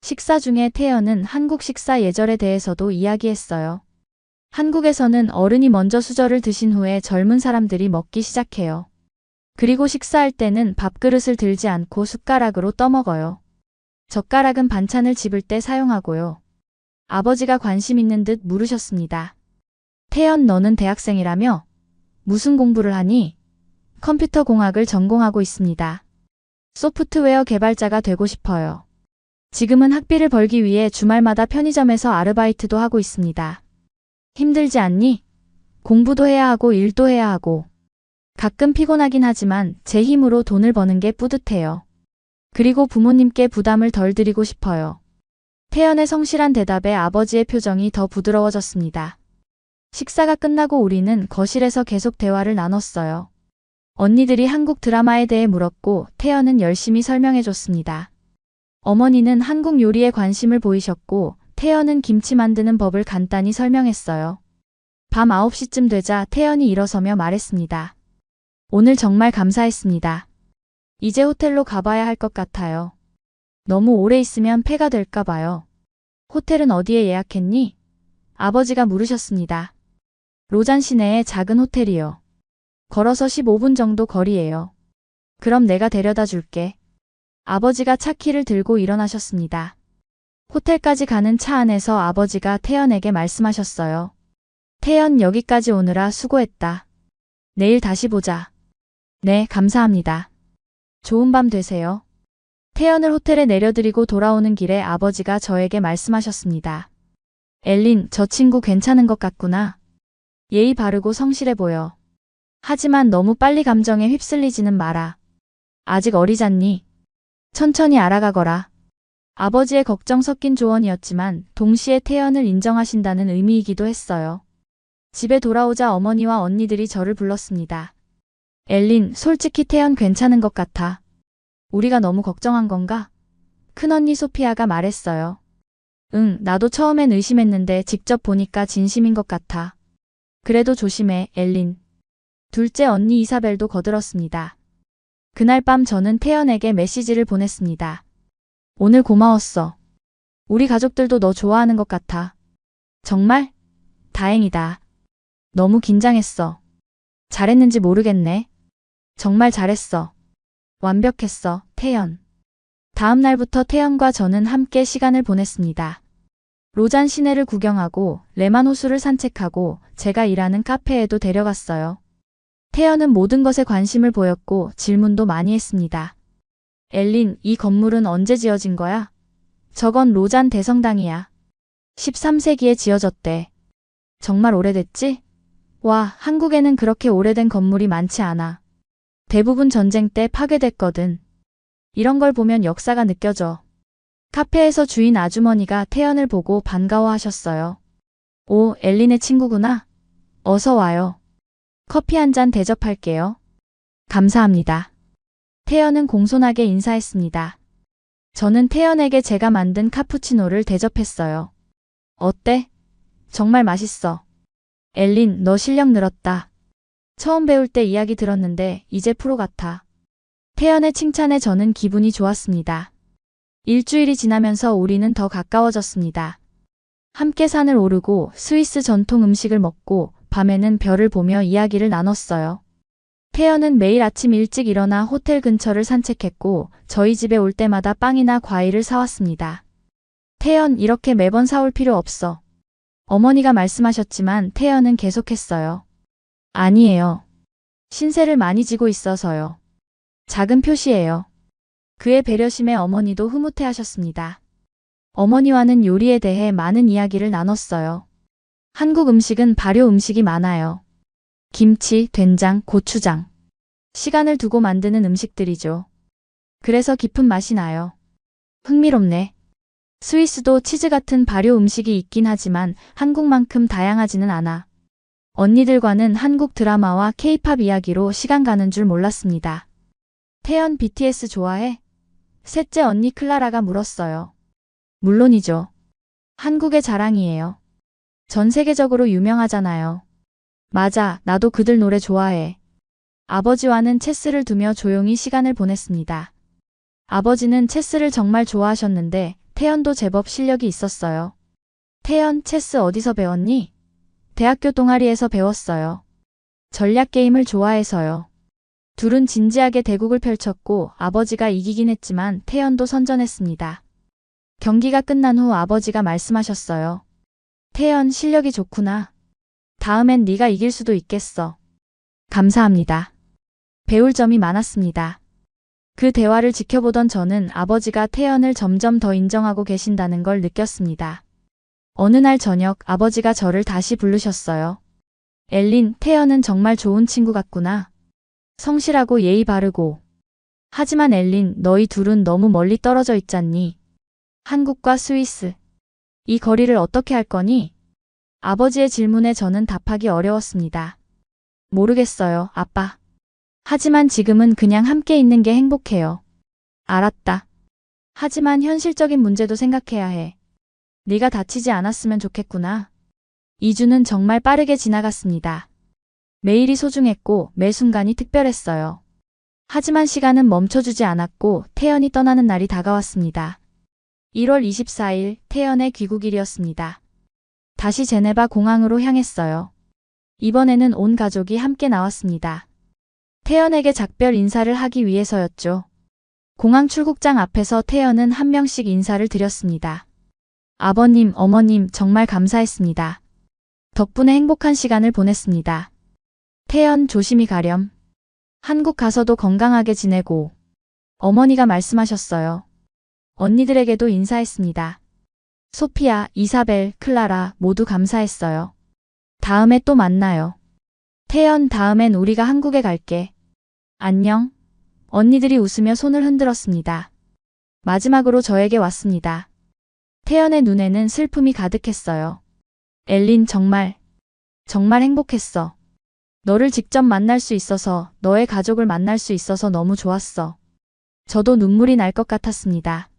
식사 중에 태연은 한국 식사 예절에 대해서도 이야기했어요. 한국에서는 어른이 먼저 수저를 드신 후에 젊은 사람들이 먹기 시작해요. 그리고 식사할 때는 밥그릇을 들지 않고 숟가락으로 떠먹어요. 젓가락은 반찬을 집을 때 사용하고요. 아버지가 관심 있는 듯 물으셨습니다. 태연, 너는 대학생이라며? 무슨 공부를 하니? 컴퓨터 공학을 전공하고 있습니다. 소프트웨어 개발자가 되고 싶어요. 지금은 학비를 벌기 위해 주말마다 편의점에서 아르바이트도 하고 있습니다. 힘들지 않니? 공부도 해야 하고 일도 해야 하고. 가끔 피곤하긴 하지만 제 힘으로 돈을 버는 게 뿌듯해요. 그리고 부모님께 부담을 덜 드리고 싶어요. 태연의 성실한 대답에 아버지의 표정이 더 부드러워졌습니다. 식사가 끝나고 우리는 거실에서 계속 대화를 나눴어요. 언니들이 한국 드라마에 대해 물었고 태연은 열심히 설명해줬습니다. 어머니는 한국 요리에 관심을 보이셨고 태연은 김치 만드는 법을 간단히 설명했어요. 밤 9시쯤 되자 태연이 일어서며 말했습니다. 오늘 정말 감사했습니다. 이제 호텔로 가봐야 할 것 같아요. 너무 오래 있으면 폐가 될까 봐요. 호텔은 어디에 예약했니? 아버지가 물으셨습니다. 로잔 시내의 작은 호텔이요. 걸어서 15분 정도 거리예요. 그럼 내가 데려다 줄게. 아버지가 차 키를 들고 일어나셨습니다. 호텔까지 가는 차 안에서 아버지가 태연에게 말씀하셨어요. 태연, 여기까지 오느라 수고했다. 내일 다시 보자. 네, 감사합니다. 좋은 밤 되세요. 태연을 호텔에 내려드리고 돌아오는 길에 아버지가 저에게 말씀하셨습니다. 엘린, 저 친구 괜찮은 것 같구나. 예의 바르고 성실해 보여. 하지만 너무 빨리 감정에 휩쓸리지는 마라. 아직 어리잖니. 천천히 알아가거라. 아버지의 걱정 섞인 조언이었지만 동시에 태연을 인정하신다는 의미이기도 했어요. 집에 돌아오자 어머니와 언니들이 저를 불렀습니다. 엘린, 솔직히 태연 괜찮은 것 같아. 우리가 너무 걱정한 건가? 큰언니 소피아가 말했어요. 응, 나도 처음엔 의심했는데 직접 보니까 진심인 것 같아. 그래도 조심해, 엘린. 둘째 언니 이사벨도 거들었습니다. 그날 밤 저는 태연에게 메시지를 보냈습니다. 오늘 고마웠어. 우리 가족들도 너 좋아하는 것 같아. 정말? 다행이다. 너무 긴장했어. 잘했는지 모르겠네. 정말 잘했어. 완벽했어, 태연. 다음 날부터 태연과 저는 함께 시간을 보냈습니다. 로잔 시내를 구경하고 레만 호수를 산책하고 제가 일하는 카페에도 데려갔어요. 태연은 모든 것에 관심을 보였고 질문도 많이 했습니다. 엘린, 이 건물은 언제 지어진 거야? 저건 로잔 대성당이야. 13세기에 지어졌대. 정말 오래됐지? 와, 한국에는 그렇게 오래된 건물이 많지 않아. 대부분 전쟁 때 파괴됐거든. 이런 걸 보면 역사가 느껴져. 카페에서 주인 아주머니가 태연을 보고 반가워하셨어요. 오, 엘린의 친구구나. 어서 와요. 커피 한 잔 대접할게요. 감사합니다. 태연은 공손하게 인사했습니다. 저는 태연에게 제가 만든 카푸치노를 대접했어요. 어때? 정말 맛있어. 엘린, 너 실력 늘었다. 처음 배울 때 이야기 들었는데 이제 프로 같아. 태연의 칭찬에 저는 기분이 좋았습니다. 일주일이 지나면서 우리는 더 가까워졌습니다. 함께 산을 오르고 스위스 전통 음식을 먹고 밤에는 별을 보며 이야기를 나눴어요. 태연은 매일 아침 일찍 일어나 호텔 근처를 산책했고 저희 집에 올 때마다 빵이나 과일을 사왔습니다. 태연, 이렇게 매번 사올 필요 없어. 어머니가 말씀하셨지만 태연은 계속했어요. 아니에요. 신세를 많이 지고 있어서요. 작은 표시예요. 그의 배려심에 어머니도 흐뭇해하셨습니다. 어머니와는 요리에 대해 많은 이야기를 나눴어요. 한국 음식은 발효 음식이 많아요. 김치, 된장, 고추장. 시간을 두고 만드는 음식들이죠. 그래서 깊은 맛이 나요. 흥미롭네. 스위스도 치즈 같은 발효 음식이 있긴 하지만 한국만큼 다양하지는 않아. 언니들과는 한국 드라마와 케이팝 이야기로 시간 가는 줄 몰랐습니다. 태연, BTS 좋아해? 셋째 언니 클라라가 물었어요. 물론이죠. 한국의 자랑이에요. 전 세계적으로 유명하잖아요. 맞아, 나도 그들 노래 좋아해. 아버지와는 체스를 두며 조용히 시간을 보냈습니다. 아버지는 체스를 정말 좋아하셨는데 태연도 제법 실력이 있었어요. 태연, 체스 어디서 배웠니? 대학교 동아리에서 배웠어요. 전략 게임을 좋아해서요. 둘은 진지하게 대국을 펼쳤고 아버지가 이기긴 했지만 태연도 선전했습니다. 경기가 끝난 후 아버지가 말씀하셨어요. 태연, 실력이 좋구나. 다음엔 네가 이길 수도 있겠어. 감사합니다. 배울 점이 많았습니다. 그 대화를 지켜보던 저는 아버지가 태연을 점점 더 인정하고 계신다는 걸 느꼈습니다. 어느 날 저녁 아버지가 저를 다시 부르셨어요. 엘린, 태연은 정말 좋은 친구 같구나. 성실하고 예의 바르고. 하지만 엘린, 너희 둘은 너무 멀리 떨어져 있잖니. 한국과 스위스. 이 거리를 어떻게 할 거니? 아버지의 질문에 저는 답하기 어려웠습니다. 모르겠어요, 아빠. 하지만 지금은 그냥 함께 있는 게 행복해요. 알았다. 하지만 현실적인 문제도 생각해야 해. 네가 다치지 않았으면 좋겠구나. 2주는 정말 빠르게 지나갔습니다. 매일이 소중했고 매 순간이 특별했어요. 하지만 시간은 멈춰주지 않았고 태연이 떠나는 날이 다가왔습니다. 1월 24일 태연의 귀국일이었습니다. 다시 제네바 공항으로 향했어요. 이번에는 온 가족이 함께 나왔습니다. 태연에게 작별 인사를 하기 위해서였죠. 공항 출국장 앞에서 태연은 한 명씩 인사를 드렸습니다. 아버님, 어머님 정말 감사했습니다. 덕분에 행복한 시간을 보냈습니다. 태연 조심히 가렴. 한국 가서도 건강하게 지내고. 어머니가 말씀하셨어요. 언니들에게도 인사했습니다. 소피아, 이사벨, 클라라 모두 감사했어요. 다음에 또 만나요. 태연, 다음엔 우리가 한국에 갈게. 안녕. 언니들이 웃으며 손을 흔들었습니다. 마지막으로 저에게 왔습니다. 태연의 눈에는 슬픔이 가득했어요. 엘린, 정말 행복했어. 너를 직접 만날 수 있어서, 너의 가족을 만날 수 있어서 너무 좋았어. 저도 눈물이 날 것 같았습니다.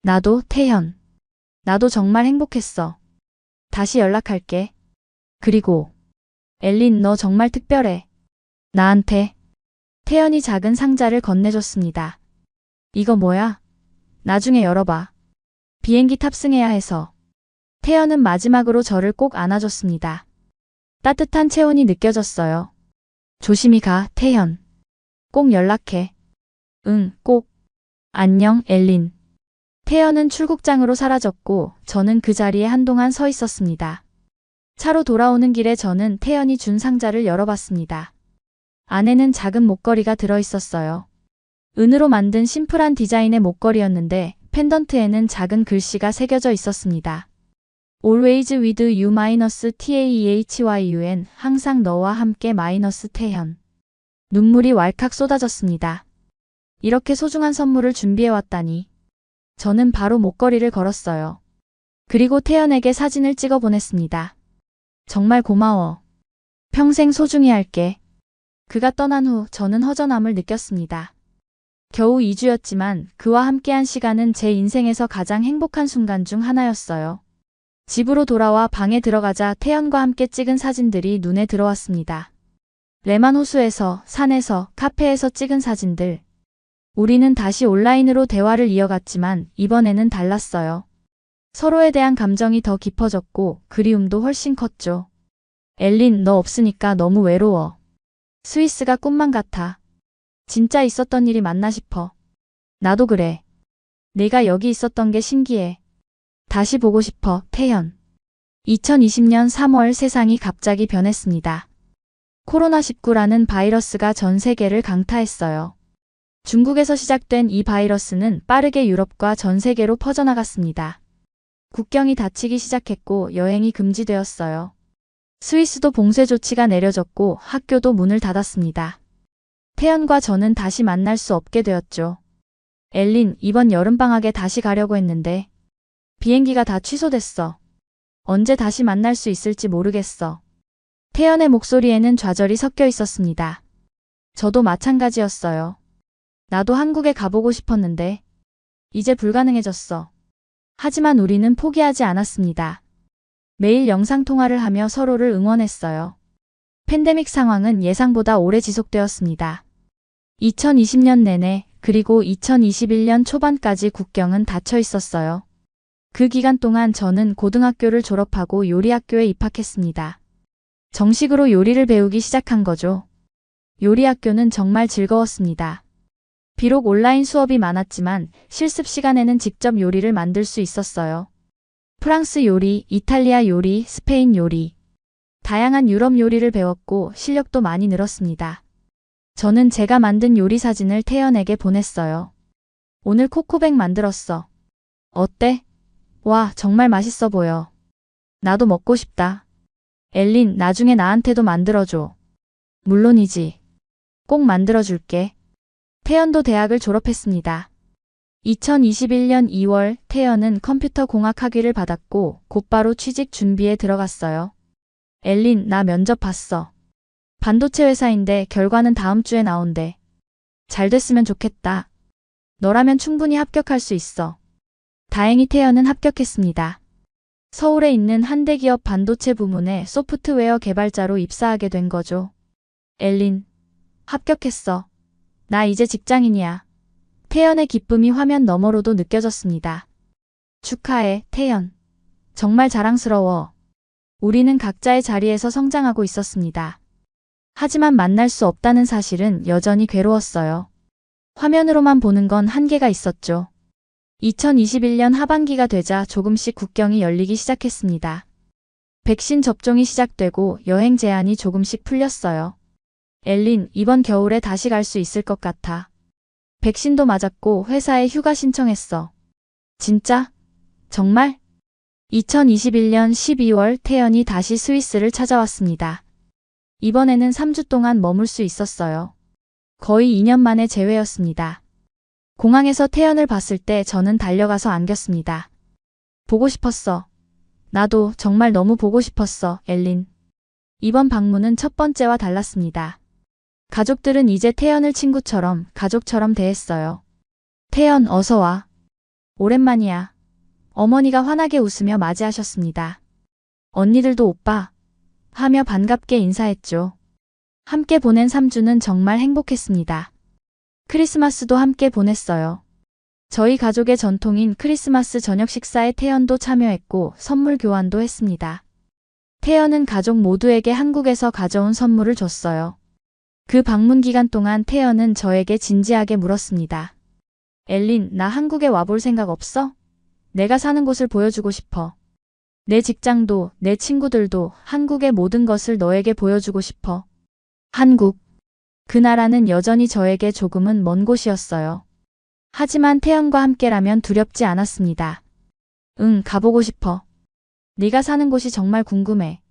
나도, 태연. 나도 정말 행복했어. 다시 연락할게. 그리고 엘린, 너 정말 특별해. 나한테. 태연이 작은 상자를 건네줬습니다. 이거 뭐야? 나중에 열어봐. 비행기 탑승해야 해서. 태연은 마지막으로 저를 꼭 안아줬습니다. 따뜻한 체온이 느껴졌어요. 조심히 가, 태연. 꼭 연락해. 응, 꼭. 안녕, 엘린. 태연은 출국장으로 사라졌고 저는 그 자리에 한동안 서 있었습니다. 차로 돌아오는 길에 저는 태연이 준 상자를 열어봤습니다. 안에는 작은 목걸이가 들어있었어요. 은으로 만든 심플한 디자인의 목걸이였는데 펜던트에는 작은 글씨가 새겨져 있었습니다. Always with you-TAEHYUN 항상 너와 함께 태연. 눈물이 왈칵 쏟아졌습니다. 이렇게 소중한 선물을 준비해왔다니. 저는 바로 목걸이를 걸었어요. 그리고 태연에게 사진을 찍어 보냈습니다. 정말 고마워. 평생 소중히 할게. 그가 떠난 후 저는 허전함을 느꼈습니다. 겨우 2주였지만 그와 함께한 시간은 제 인생에서 가장 행복한 순간 중 하나였어요. 집으로 돌아와 방에 들어가자 태연과 함께 찍은 사진들이 눈에 들어왔습니다. 레만 호수에서, 산에서, 카페에서 찍은 사진들. 우리는 다시 온라인으로 대화를 이어갔지만 이번에는 달랐어요. 서로에 대한 감정이 더 깊어졌고 그리움도 훨씬 컸죠. 엘린, 너 없으니까 너무 외로워. 스위스가 꿈만 같아. 진짜 있었던 일이 맞나 싶어. 나도 그래. 내가 여기 있었던 게 신기해. 다시 보고 싶어, 태연. 2020년 3월 세상이 갑자기 변했습니다. 코로나19라는 바이러스가 전 세계를 강타했어요. 중국에서 시작된 이 바이러스는 빠르게 유럽과 전 세계로 퍼져나갔습니다. 국경이 닫히기 시작했고 여행이 금지되었어요. 스위스도 봉쇄 조치가 내려졌고 학교도 문을 닫았습니다. 태연과 저는 다시 만날 수 없게 되었죠. 엘린, 이번 여름방학에 다시 가려고 했는데 비행기가 다 취소됐어. 언제 다시 만날 수 있을지 모르겠어. 태연의 목소리에는 좌절이 섞여 있었습니다. 저도 마찬가지였어요. 나도 한국에 가보고 싶었는데 이제 불가능해졌어. 하지만 우리는 포기하지 않았습니다. 매일 영상통화를 하며 서로를 응원했어요. 팬데믹 상황은 예상보다 오래 지속되었습니다. 2020년 내내 그리고 2021년 초반까지 국경은 닫혀 있었어요. 그 기간 동안 저는 고등학교를 졸업하고 요리학교에 입학했습니다. 정식으로 요리를 배우기 시작한 거죠. 요리학교는 정말 즐거웠습니다. 비록 온라인 수업이 많았지만 실습 시간에는 직접 요리를 만들 수 있었어요. 프랑스 요리, 이탈리아 요리, 스페인 요리. 다양한 유럽 요리를 배웠고 실력도 많이 늘었습니다. 저는 제가 만든 요리 사진을 태연에게 보냈어요. 오늘 코코백 만들었어. 어때? 와, 정말 맛있어 보여. 나도 먹고 싶다. 엘린, 나중에 나한테도 만들어줘. 물론이지. 꼭 만들어줄게. 태연도 대학을 졸업했습니다. 2021년 2월 태연은 컴퓨터 공학 학위를 받았고 곧바로 취직 준비에 들어갔어요. 엘린, 나 면접 봤어. 반도체 회사인데 결과는 다음 주에 나온대. 잘 됐으면 좋겠다. 너라면 충분히 합격할 수 있어. 다행히 태연은 합격했습니다. 서울에 있는 한 대기업 반도체 부문에 소프트웨어 개발자로 입사하게 된 거죠. 엘린, 합격했어. 나 이제 직장인이야. 태연의 기쁨이 화면 너머로도 느껴졌습니다. 축하해, 태연. 정말 자랑스러워. 우리는 각자의 자리에서 성장하고 있었습니다. 하지만 만날 수 없다는 사실은 여전히 괴로웠어요. 화면으로만 보는 건 한계가 있었죠. 2021년 하반기가 되자 조금씩 국경이 열리기 시작했습니다. 백신 접종이 시작되고 여행 제한이 조금씩 풀렸어요. 엘린, 이번 겨울에 다시 갈 수 있을 것 같아. 백신도 맞았고 회사에 휴가 신청했어. 진짜? 정말? 2021년 12월 태연이 다시 스위스를 찾아왔습니다. 이번에는 3주 동안 머물 수 있었어요. 거의 2년 만의 재회였습니다. 공항에서 태연을 봤을 때 저는 달려가서 안겼습니다. 보고 싶었어. 나도 정말 너무 보고 싶었어, 엘린. 이번 방문은 첫 번째와 달랐습니다. 가족들은 이제 태연을 친구처럼, 가족처럼 대했어요. 태연, 어서 와. 오랜만이야. 어머니가 환하게 웃으며 맞이하셨습니다. 언니들도 오빠 하며 반갑게 인사했죠. 함께 보낸 3주는 정말 행복했습니다. 크리스마스도 함께 보냈어요. 저희 가족의 전통인 크리스마스 저녁 식사에 태연도 참여했고 선물 교환도 했습니다. 태연은 가족 모두에게 한국에서 가져온 선물을 줬어요. 그 방문 기간 동안 태연은 저에게 진지하게 물었습니다. 엘린, 나 한국에 와볼 생각 없어? 내가 사는 곳을 보여주고 싶어. 내 직장도, 내 친구들도 한국의 모든 것을 너에게 보여주고 싶어. 한국. 그 나라는 여전히 저에게 조금은 먼 곳이었어요. 하지만 태연과 함께라면 두렵지 않았습니다. 응, 가보고 싶어. 네가 사는 곳이 정말 궁금해.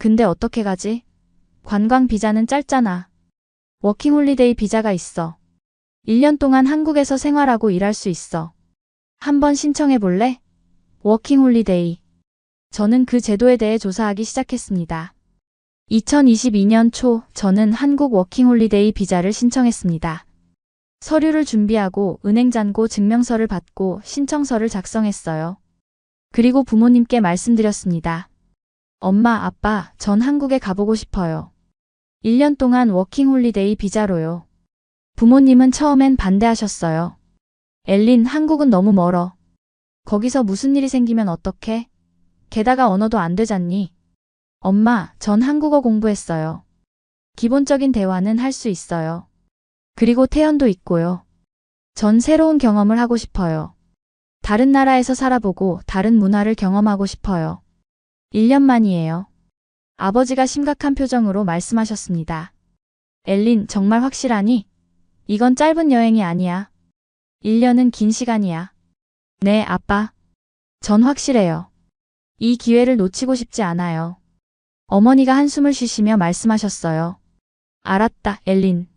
근데 어떻게 가지? 관광 비자는 짧잖아. 워킹홀리데이 비자가 있어. 1년 동안 한국에서 생활하고 일할 수 있어. 한번 신청해 볼래? 워킹홀리데이. 저는 그 제도에 대해 조사하기 시작했습니다. 2022년 초 저는 한국 워킹홀리데이 비자를 신청했습니다. 서류를 준비하고 은행 잔고 증명서를 받고 신청서를 작성했어요. 그리고 부모님께 말씀드렸습니다. 엄마, 아빠, 전 한국에 가보고 싶어요. 1년 동안 워킹홀리데이 비자로요. 부모님은 처음엔 반대하셨어요. 엘린, 한국은 너무 멀어. 거기서 무슨 일이 생기면 어떡해? 게다가 언어도 안 되잖니? 엄마, 전 한국어 공부했어요. 기본적인 대화는 할 수 있어요. 그리고 태연도 있고요. 전 새로운 경험을 하고 싶어요. 다른 나라에서 살아보고 다른 문화를 경험하고 싶어요. 1년 만이에요. 아버지가 심각한 표정으로 말씀하셨습니다. 엘린, 정말 확실하니? 이건 짧은 여행이 아니야. 1년은 긴 시간이야. 네, 아빠. 전 확실해요. 이 기회를 놓치고 싶지 않아요. 어머니가 한숨을 쉬시며 말씀하셨어요. 알았다, 엘린.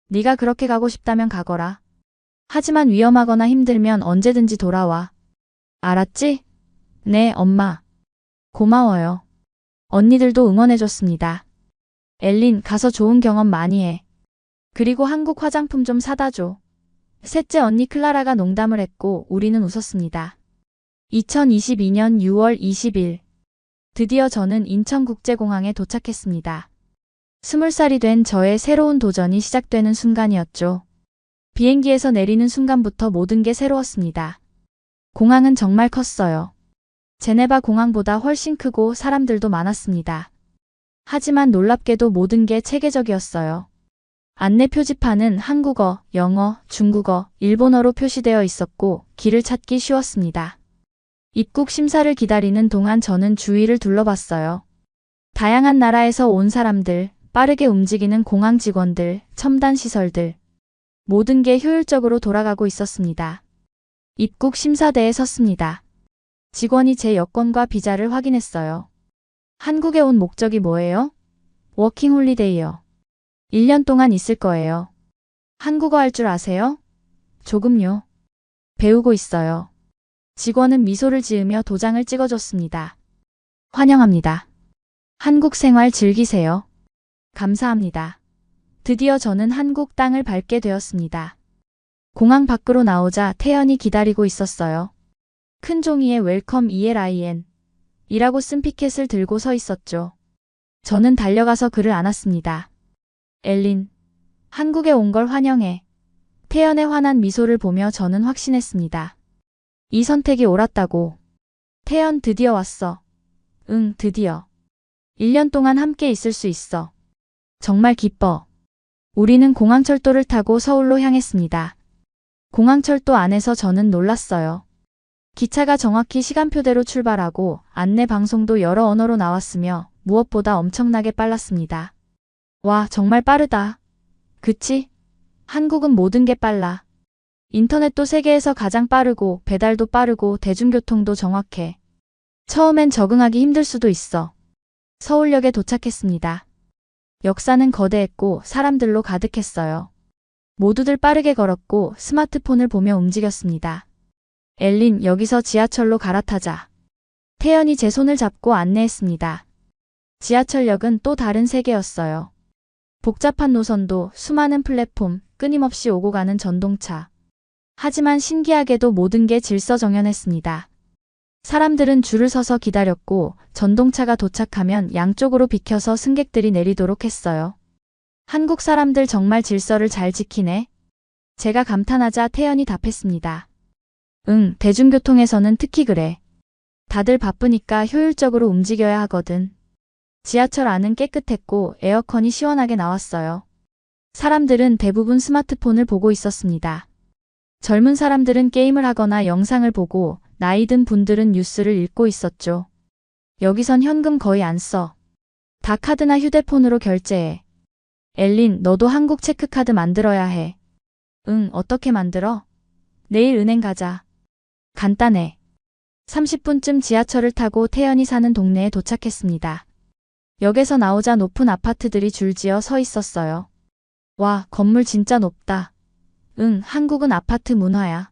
네가 그렇게 가고 싶다면 가거라. 하지만 위험하거나 힘들면 언제든지 돌아와. 알았지? 네, 엄마. 고마워요. 언니들도 응원해줬습니다. 엘린, 가서 좋은 경험 많이 해. 그리고 한국 화장품 좀 사다 줘. 셋째 언니 클라라가 농담을 했고 우리는 웃었습니다. 2022년 6월 20일. 드디어 저는 인천국제공항에 도착했습니다. 20살이 된 저의 새로운 도전이 시작되는 순간이었죠. 비행기에서 내리는 순간부터 모든 게 새로웠습니다. 공항은 정말 컸어요. 제네바 공항보다 훨씬 크고 사람들도 많았습니다. 하지만 놀랍게도 모든 게 체계적이었어요. 안내 표지판은 한국어, 영어, 중국어, 일본어로 표시되어 있었고 길을 찾기 쉬웠습니다. 입국 심사를 기다리는 동안 저는 주위를 둘러봤어요. 다양한 나라에서 온 사람들, 빠르게 움직이는 공항 직원들, 첨단 시설들. 모든 게 효율적으로 돌아가고 있었습니다. 입국 심사대에 섰습니다. 직원이 제 여권과 비자를 확인했어요. 한국에 온 목적이 뭐예요? 워킹 홀리데이요. 1년 동안 있을 거예요. 한국어 할 줄 아세요? 조금요. 배우고 있어요. 직원은 미소를 지으며 도장을 찍어줬습니다. 환영합니다. 한국 생활 즐기세요. 감사합니다. 드디어 저는 한국 땅을 밟게 되었습니다. 공항 밖으로 나오자 태연이 기다리고 있었어요. 큰 종이에 웰컴 ELIN 이라고 쓴 피켓을 들고 서 있었죠. 저는 달려가서 그를 안았습니다. 엘린, 한국에 온 걸 환영해. 태연의 환한 미소를 보며 저는 확신했습니다. 이 선택이 옳았다고. 태연 드디어 왔어. 응, 드디어. 1년 동안 함께 있을 수 있어. 정말 기뻐. 우리는 공항철도를 타고 서울로 향했습니다. 공항철도 안에서 저는 놀랐어요. 기차가 정확히 시간표대로 출발하고 안내 방송도 여러 언어로 나왔으며 무엇보다 엄청나게 빨랐습니다. 와, 정말 빠르다. 그치? 한국은 모든 게 빨라. 인터넷도 세계에서 가장 빠르고 배달도 빠르고 대중교통도 정확해. 처음엔 적응하기 힘들 수도 있어. 서울역에 도착했습니다. 역사는 거대했고 사람들로 가득했어요. 모두들 빠르게 걸었고 스마트폰을 보며 움직였습니다. 엘린, 여기서 지하철로 갈아타자. 태연이 제 손을 잡고 안내했습니다. 지하철역은 또 다른 세계였어요. 복잡한 노선도 수많은 플랫폼, 끊임없이 오고 가는 전동차. 하지만 신기하게도 모든 게 질서정연했습니다. 사람들은 줄을 서서 기다렸고 전동차가 도착하면 양쪽으로 비켜서 승객들이 내리도록 했어요. 한국 사람들 정말 질서를 잘 지키네. 제가 감탄하자 태연이 답했습니다. 응, 대중교통에서는 특히 그래. 다들 바쁘니까 효율적으로 움직여야 하거든. 지하철 안은 깨끗했고 에어컨이 시원하게 나왔어요. 사람들은 대부분 스마트폰을 보고 있었습니다. 젊은 사람들은 게임을 하거나 영상을 보고 나이 든 분들은 뉴스를 읽고 있었죠. 여기선 현금 거의 안 써. 다 카드나 휴대폰으로 결제해. 엘린, 너도 한국 체크카드 만들어야 해. 응, 어떻게 만들어? 내일 은행 가자. 간단해. 30분쯤 지하철을 타고 태연이 사는 동네에 도착했습니다. 역에서 나오자 높은 아파트들이 줄지어 서 있었어요. 와, 건물 진짜 높다. 응, 한국은 아파트 문화야.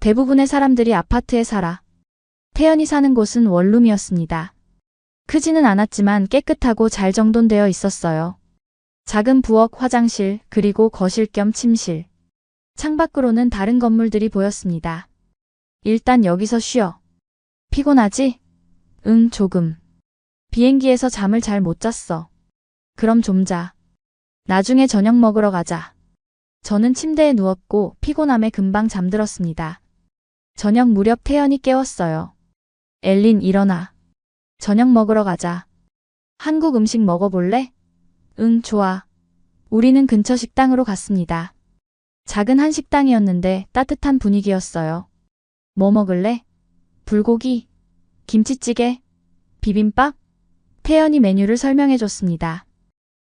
대부분의 사람들이 아파트에 살아. 태연이 사는 곳은 원룸이었습니다. 크지는 않았지만 깨끗하고 잘 정돈되어 있었어요. 작은 부엌, 화장실, 그리고 거실 겸 침실. 창밖으로는 다른 건물들이 보였습니다. 일단 여기서 쉬어. 피곤하지? 응, 조금. 비행기에서 잠을 잘 못 잤어. 그럼 좀 자. 나중에 저녁 먹으러 가자. 저는 침대에 누웠고 피곤함에 금방 잠들었습니다. 저녁 무렵 태연이 깨웠어요. 엘린, 일어나. 저녁 먹으러 가자. 한국 음식 먹어볼래? 응, 좋아. 우리는 근처 식당으로 갔습니다. 작은 한식당이었는데 따뜻한 분위기였어요. 뭐 먹을래? 불고기, 김치찌개, 비빔밥? 태연이 메뉴를 설명해줬습니다.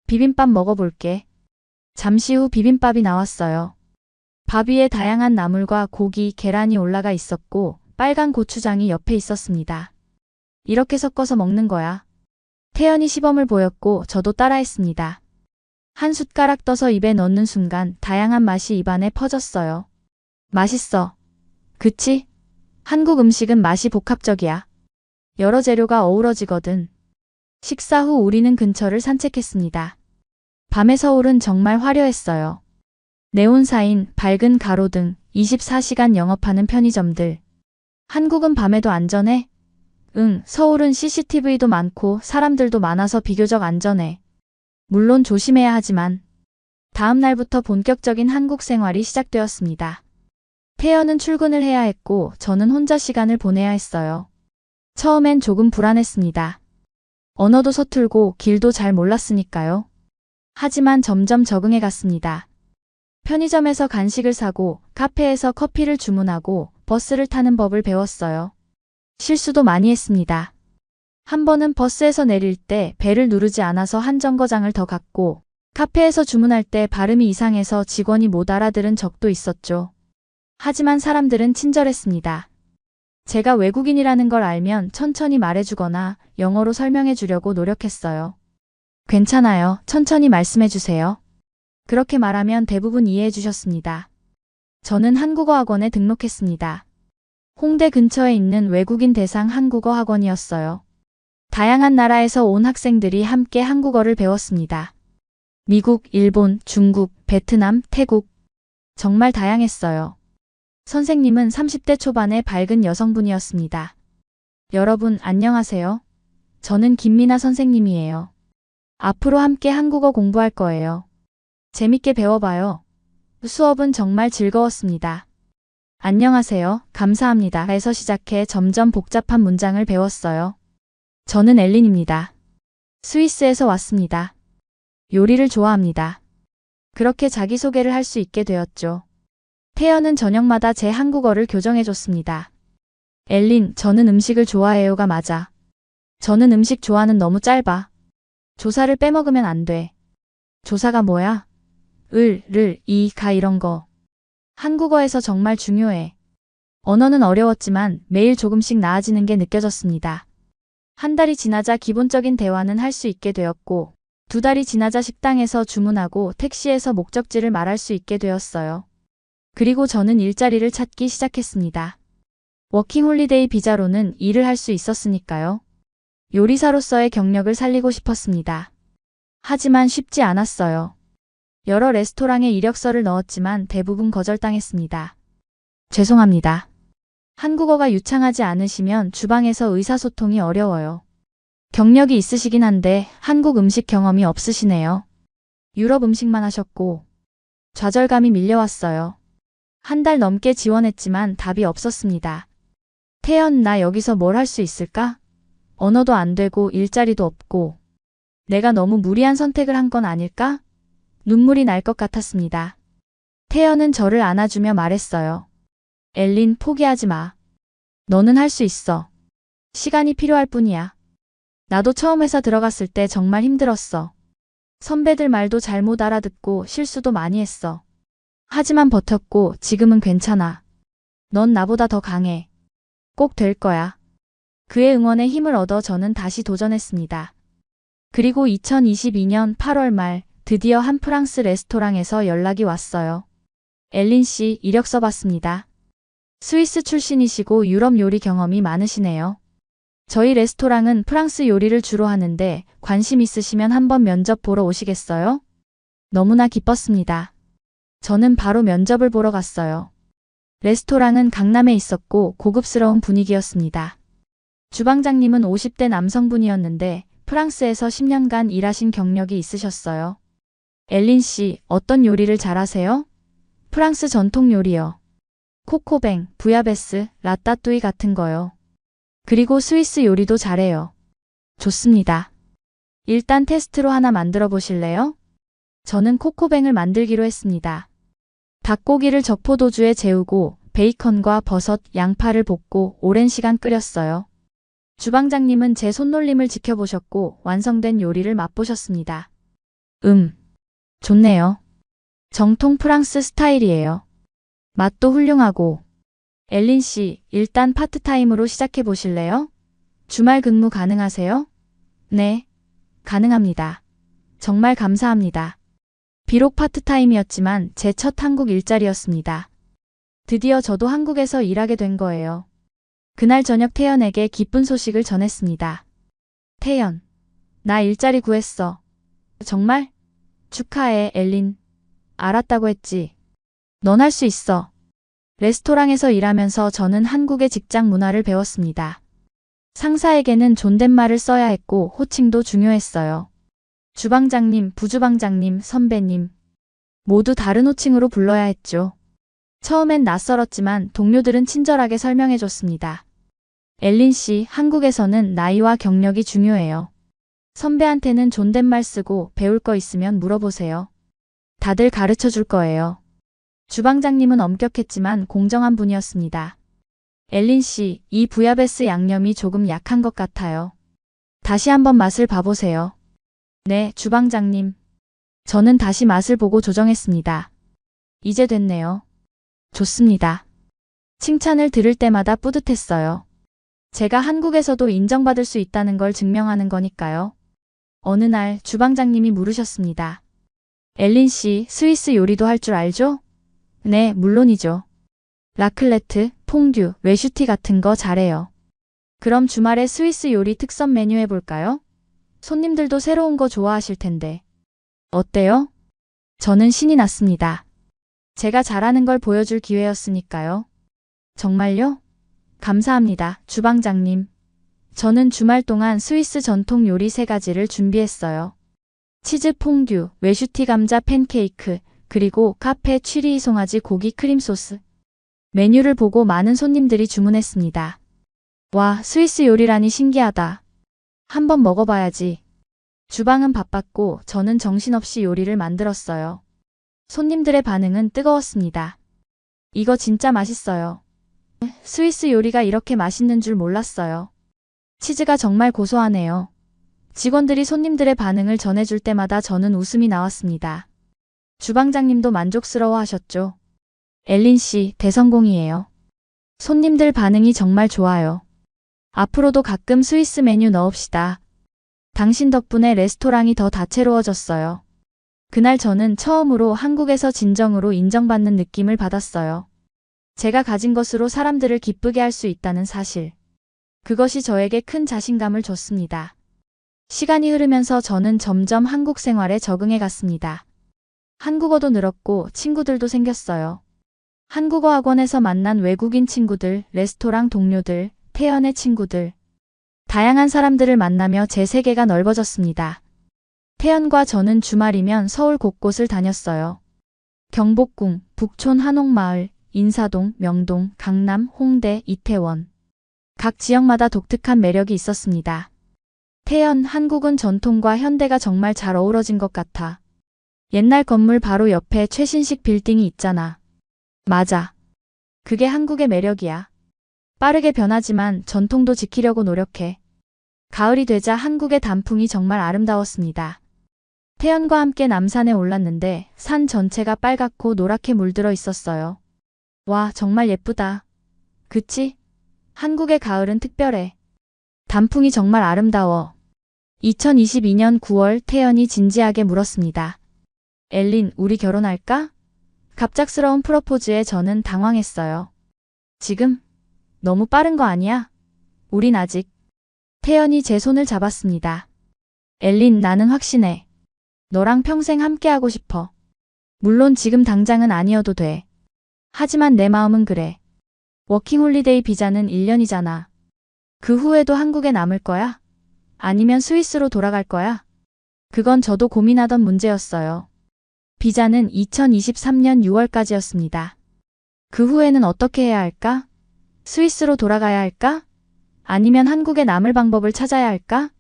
비빔밥 먹어볼게. 잠시 후 비빔밥이 나왔어요. 밥 위에 다양한 나물과 고기, 계란이 올라가 있었고 빨간 고추장이 옆에 있었습니다. 이렇게 섞어서 먹는 거야. 태연이 시범을 보였고 저도 따라했습니다. 한 숟가락 떠서 입에 넣는 순간 다양한 맛이 입안에 퍼졌어요. 맛있어. 그치? 한국 음식은 맛이 복합적이야. 여러 재료가 어우러지거든. 식사 후 우리는 근처를 산책했습니다. 밤의 서울은 정말 화려했어요. 네온사인, 밝은 가로등, 24시간 영업하는 편의점들. 한국은 밤에도 안전해? 응, 서울은 CCTV도 많고 사람들도 많아서 비교적 안전해. 물론 조심해야 하지만. 다음 날부터 본격적인 한국 생활이 시작되었습니다. 태연은 출근을 해야 했고 저는 혼자 시간을 보내야 했어요. 처음엔 조금 불안했습니다. 언어도 서툴고 길도 잘 몰랐으니까요. 하지만 점점 적응해 갔습니다. 편의점에서 간식을 사고 카페에서 커피를 주문하고 버스를 타는 법을 배웠어요. 실수도 많이 했습니다. 한 번은 버스에서 내릴 때 벨을 누르지 않아서 한 정거장을 더 갔고, 카페에서 주문할 때 발음이 이상해서 직원이 못 알아들은 적도 있었죠. 하지만 사람들은 친절했습니다. 제가 외국인이라는 걸 알면 천천히 말해주거나 영어로 설명해 주려고 노력했어요. 괜찮아요. 천천히 말씀해 주세요. 그렇게 말하면 대부분 이해해 주셨습니다. 저는 한국어 학원에 등록했습니다. 홍대 근처에 있는 외국인 대상 한국어 학원이었어요. 다양한 나라에서 온 학생들이 함께 한국어를 배웠습니다. 미국, 일본, 중국, 베트남, 태국. 정말 다양했어요. 선생님은 30대 초반의 밝은 여성분이었습니다. 여러분, 안녕하세요. 저는 김미나 선생님이에요. 앞으로 함께 한국어 공부할 거예요. 재밌게 배워봐요. 수업은 정말 즐거웠습니다. 안녕하세요. 감사합니다. 에서 시작해 점점 복잡한 문장을 배웠어요. 저는 엘린입니다. 스위스에서 왔습니다. 요리를 좋아합니다. 그렇게 자기소개를 할 수 있게 되었죠. 태연은 저녁마다 제 한국어를 교정해줬습니다. 엘린, 저는 음식을 좋아해요가 맞아. 저는 음식 좋아는 너무 짧아. 조사를 빼먹으면 안 돼. 조사가 뭐야? 가 이런 거. 한국어에서 정말 중요해. 언어는 어려웠지만 매일 조금씩 나아지는 게 느껴졌습니다. 한 달이 지나자 기본적인 대화는 할 수 있게 되었고, 2달이 지나자 식당에서 주문하고 택시에서 목적지를 말할 수 있게 되었어요. 그리고 저는 일자리를 찾기 시작했습니다. 워킹홀리데이 비자로는 일을 할 수 있었으니까요. 요리사로서의 경력을 살리고 싶었습니다. 하지만 쉽지 않았어요. 여러 레스토랑에 이력서를 넣었지만 대부분 거절당했습니다. 죄송합니다. 한국어가 유창하지 않으시면 주방에서 의사소통이 어려워요. 경력이 있으시긴 한데 한국 음식 경험이 없으시네요. 유럽 음식만 하셨고 좌절감이 밀려왔어요. 한 달 넘게 지원했지만 답이 없었습니다. 태연, 나 여기서 뭘 할 수 있을까? 언어도 안 되고 일자리도 없고 내가 너무 무리한 선택을 한 건 아닐까? 눈물이 날 것 같았습니다. 태연은 저를 안아주며 말했어요. 엘린, 포기하지 마. 너는 할 수 있어. 시간이 필요할 뿐이야. 나도 처음 회사 들어갔을 때 정말 힘들었어. 선배들 말도 잘못 알아듣고 실수도 많이 했어. 하지만 버텼고 지금은 괜찮아. 넌 나보다 더 강해. 꼭 될 거야. 그의 응원에 힘을 얻어 저는 다시 도전했습니다. 그리고 2022년 8월 말 드디어 한 프랑스 레스토랑에서 연락이 왔어요. 엘린 씨, 이력서 봤습니다. 스위스 출신이시고 유럽 요리 경험이 많으시네요. 저희 레스토랑은 프랑스 요리를 주로 하는데 관심 있으시면 한번 면접 보러 오시겠어요? 너무나 기뻤습니다. 저는 바로 면접을 보러 갔어요. 레스토랑은 강남에 있었고 고급스러운 분위기였습니다. 주방장님은 50대 남성분이었는데 프랑스에서 10년간 일하신 경력이 있으셨어요. 엘린 씨, 어떤 요리를 잘하세요? 프랑스 전통 요리요. 코코뱅, 부야베스, 라따뚜이 같은 거요. 그리고 스위스 요리도 잘해요. 좋습니다. 일단 테스트로 하나 만들어 보실래요? 저는 코코뱅을 만들기로 했습니다. 닭고기를 적포도주에 재우고 베이컨과 버섯, 양파를 볶고 오랜 시간 끓였어요. 주방장님은 제 손놀림을 지켜보셨고 완성된 요리를 맛보셨습니다. 좋네요. 정통 프랑스 스타일이에요. 맛도 훌륭하고. 엘린 씨, 일단 파트타임으로 시작해 보실래요? 주말 근무 가능하세요? 네, 가능합니다. 정말 감사합니다. 비록 파트타임이었지만 제 첫 한국 일자리였습니다. 드디어 저도 한국에서 일하게 된 거예요. 그날 저녁 태연에게 기쁜 소식을 전했습니다. 태연, 나 일자리 구했어. 정말? 축하해, 엘린. 알았다고 했지. 넌 할 수 있어. 레스토랑에서 일하면서 저는 한국의 직장 문화를 배웠습니다. 상사에게는 존댓말을 써야 했고 호칭도 중요했어요. 주방장님, 부주방장님, 선배님. 모두 다른 호칭으로 불러야 했죠. 처음엔 낯설었지만 동료들은 친절하게 설명해줬습니다. 엘린 씨, 한국에서는 나이와 경력이 중요해요. 선배한테는 존댓말 쓰고 배울 거 있으면 물어보세요. 다들 가르쳐 줄 거예요. 주방장님은 엄격했지만 공정한 분이었습니다. 엘린 씨, 이 부야베스 양념이 조금 약한 것 같아요. 다시 한번 맛을 봐보세요. 네, 주방장님. 저는 다시 맛을 보고 조정했습니다. 이제 됐네요. 좋습니다. 칭찬을 들을 때마다 뿌듯했어요. 제가 한국에서도 인정받을 수 있다는 걸 증명하는 거니까요. 어느 날 주방장님이 물으셨습니다. 엘린 씨, 스위스 요리도 할 줄 알죠? 네, 물론이죠. 라클레트, 퐁듀, 외슈티 같은 거 잘해요. 그럼 주말에 스위스 요리 특선 메뉴 해볼까요? 손님들도 새로운 거 좋아하실 텐데. 어때요? 저는 신이 났습니다. 제가 잘하는 걸 보여줄 기회였으니까요. 정말요? 감사합니다, 주방장님. 저는 주말 동안 스위스 전통 요리 3가지를 준비했어요. 치즈 퐁듀, 외슈티 감자 팬케이크, 그리고 카페 취리 송아지 고기 크림 소스. 메뉴를 보고 많은 손님들이 주문했습니다. 와, 스위스 요리라니 신기하다. 한번 먹어봐야지. 주방은 바빴고 저는 정신없이 요리를 만들었어요. 손님들의 반응은 뜨거웠습니다. 이거 진짜 맛있어요. 스위스 요리가 이렇게 맛있는 줄 몰랐어요. 치즈가 정말 고소하네요. 직원들이 손님들의 반응을 전해줄 때마다 저는 웃음이 나왔습니다. 주방장님도 만족스러워 하셨죠? 엘린 씨, 대성공이에요. 손님들 반응이 정말 좋아요. 앞으로도 가끔 스위스 메뉴 넣읍시다. 당신 덕분에 레스토랑이 더 다채로워졌어요. 그날 저는 처음으로 한국에서 진정으로 인정받는 느낌을 받았어요. 제가 가진 것으로 사람들을 기쁘게 할 수 있다는 사실. 그것이 저에게 큰 자신감을 줬습니다. 시간이 흐르면서 저는 점점 한국 생활에 적응해 갔습니다. 한국어도 늘었고 친구들도 생겼어요. 한국어 학원에서 만난 외국인 친구들, 레스토랑 동료들, 태연의 친구들. 다양한 사람들을 만나며 제 세계가 넓어졌습니다. 태연과 저는 주말이면 서울 곳곳을 다녔어요. 경복궁, 북촌 한옥마을, 인사동, 명동, 강남, 홍대, 이태원. 각 지역마다 독특한 매력이 있었습니다. 태연, 한국은 전통과 현대가 정말 잘 어우러진 것 같아. 옛날 건물 바로 옆에 최신식 빌딩이 있잖아. 맞아. 그게 한국의 매력이야. 빠르게 변하지만 전통도 지키려고 노력해. 가을이 되자 한국의 단풍이 정말 아름다웠습니다. 태연과 함께 남산에 올랐는데 산 전체가 빨갛고 노랗게 물들어 있었어요. 와, 정말 예쁘다. 그치? 한국의 가을은 특별해. 단풍이 정말 아름다워. 2022년 9월 태연이 진지하게 물었습니다. 엘린, 우리 결혼할까? 갑작스러운 프로포즈에 저는 당황했어요. 지금? 너무 빠른 거 아니야? 우린 아직. 태연이 제 손을 잡았습니다. 엘린, 나는 확신해. 너랑 평생 함께하고 싶어. 물론 지금 당장은 아니어도 돼. 하지만 내 마음은 그래. 워킹홀리데이 비자는 1년이잖아. 그 후에도 한국에 남을 거야? 아니면 스위스로 돌아갈 거야? 그건 저도 고민하던 문제였어요. 비자는 2023년 6월까지였습니다. 그 후에는 어떻게 해야 할까? 스위스로 돌아가야 할까? 아니면 한국에 남을 방법을 찾아야 할까?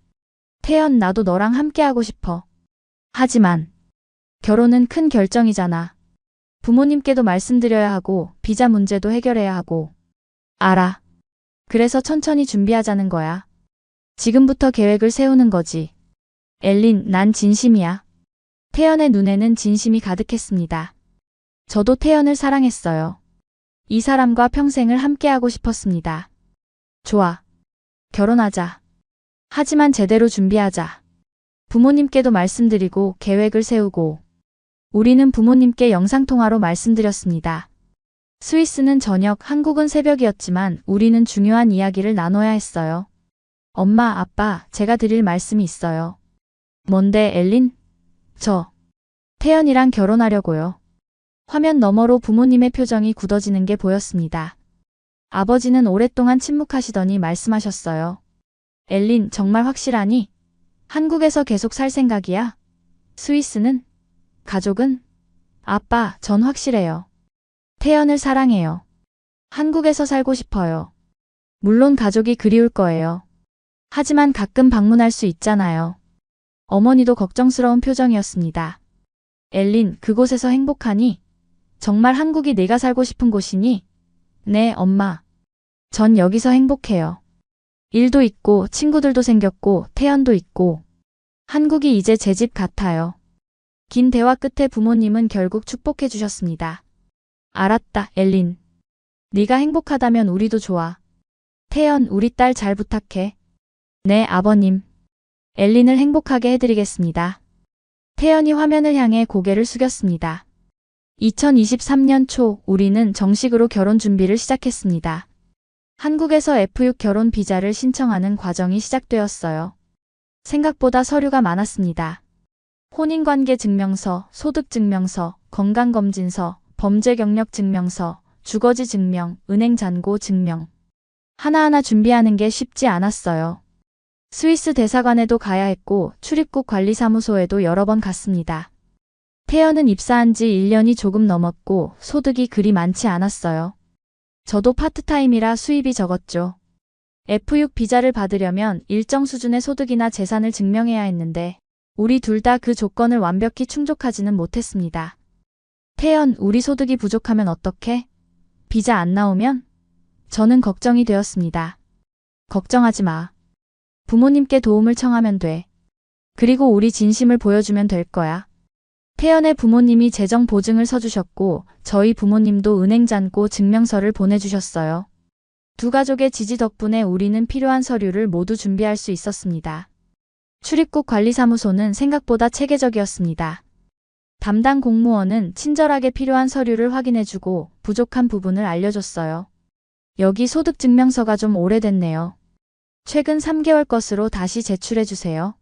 태연, 나도 너랑 함께하고 싶어. 하지만 결혼은 큰 결정이잖아. 부모님께도 말씀드려야 하고 비자 문제도 해결해야 하고. 알아. 그래서 천천히 준비하자는 거야. 지금부터 계획을 세우는 거지. 엘린, 난 진심이야. 태연의 눈에는 진심이 가득했습니다. 저도 태연을 사랑했어요. 이 사람과 평생을 함께하고 싶었습니다. 좋아. 결혼하자. 하지만 제대로 준비하자. 부모님께도 말씀드리고 계획을 세우고. 우리는 부모님께 영상통화로 말씀드렸습니다. 스위스는 저녁, 한국은 새벽이었지만 우리는 중요한 이야기를 나눠야 했어요. 엄마, 아빠, 제가 드릴 말씀이 있어요. 뭔데, 엘린? 저 태연이랑 결혼하려고요. 화면 너머로 부모님의 표정이 굳어지는 게 보였습니다. 아버지는 오랫동안 침묵하시더니 말씀하셨어요. 엘린, 정말 확실하니? 한국에서 계속 살 생각이야? 스위스는? 가족은? 아빠, 전 확실해요. 태연을 사랑해요. 한국에서 살고 싶어요. 물론 가족이 그리울 거예요. 하지만 가끔 방문할 수 있잖아요. 어머니도 걱정스러운 표정이었습니다. 엘린, 그곳에서 행복하니? 정말 한국이 내가 살고 싶은 곳이니? 네, 엄마. 전 여기서 행복해요. 일도 있고 친구들도 생겼고 태연도 있고 한국이 이제 제 집 같아요. 긴 대화 끝에 부모님은 결국 축복해 주셨습니다. 알았다, 엘린. 네가 행복하다면 우리도 좋아. 태연, 우리 딸 잘 부탁해. 네, 아버님. 엘린을 행복하게 해드리겠습니다. 태연이 화면을 향해 고개를 숙였습니다. 2023년 초 우리는 정식으로 결혼 준비를 시작했습니다. 한국에서 F6 결혼 비자를 신청하는 과정이 시작되었어요. 생각보다 서류가 많았습니다. 혼인관계 증명서, 소득증명서, 건강검진서, 범죄경력 증명서, 주거지 증명, 은행 잔고 증명. 하나하나 준비하는 게 쉽지 않았어요. 스위스 대사관에도 가야 했고 출입국 관리사무소에도 여러 번 갔습니다. 태연은 입사한 지 1년이 조금 넘었고 소득이 그리 많지 않았어요. 저도 파트타임이라 수입이 적었죠. F6 비자를 받으려면 일정 수준의 소득이나 재산을 증명해야 했는데 우리 둘 다 그 조건을 완벽히 충족하지는 못했습니다. 태연, 우리 소득이 부족하면 어떡해? 비자 안 나오면? 저는 걱정이 되었습니다. 걱정하지 마. 부모님께 도움을 청하면 돼. 그리고 우리 진심을 보여주면 될 거야. 태연의 부모님이 재정 보증을 서주셨고 저희 부모님도 은행 잔고 증명서를 보내주셨어요. 두 가족의 지지 덕분에 우리는 필요한 서류를 모두 준비할 수 있었습니다. 출입국 관리사무소는 생각보다 체계적이었습니다. 담당 공무원은 친절하게 필요한 서류를 확인해주고 부족한 부분을 알려줬어요. 여기 소득증명서가 좀 오래됐네요. 최근 3개월 것으로 다시 제출해주세요.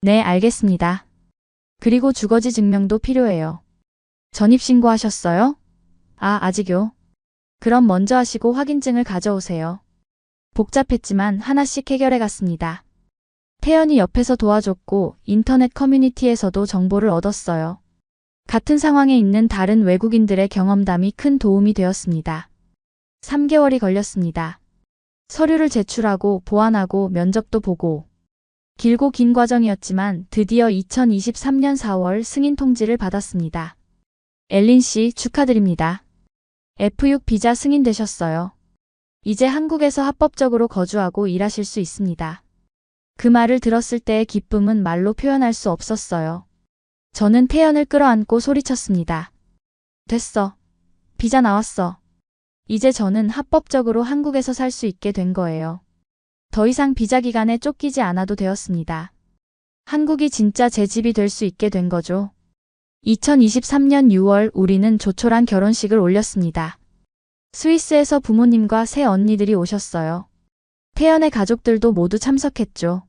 네, 알겠습니다. 그리고 주거지 증명도 필요해요. 전입신고하셨어요? 아직요. 그럼 먼저 하시고 확인증을 가져오세요. 복잡했지만 하나씩 해결해 갔습니다. 태연이 옆에서 도와줬고 인터넷 커뮤니티에서도 정보를 얻었어요. 같은 상황에 있는 다른 외국인들의 경험담이 큰 도움이 되었습니다. 3개월이 걸렸습니다. 서류를 제출하고 보완하고 면접도 보고 길고 긴 과정이었지만 드디어 2023년 4월 승인 통지를 받았습니다. 엘린 씨 축하드립니다. F6 비자 승인되셨어요. 이제 한국에서 합법적으로 거주하고 일하실 수 있습니다. 그 말을 들었을 때의 기쁨은 말로 표현할 수 없었어요. 저는 태연을 끌어안고 소리쳤습니다. 됐어. 비자 나왔어. 이제 저는 합법적으로 한국에서 살 수 있게 된 거예요. 더 이상 비자 기간에 쫓기지 않아도 되었습니다. 한국이 진짜 제 집이 될 수 있게 된 거죠. 2023년 6월 우리는 조촐한 결혼식을 올렸습니다. 스위스에서 부모님과 새 언니들이 오셨어요. 태연의 가족들도 모두 참석했죠.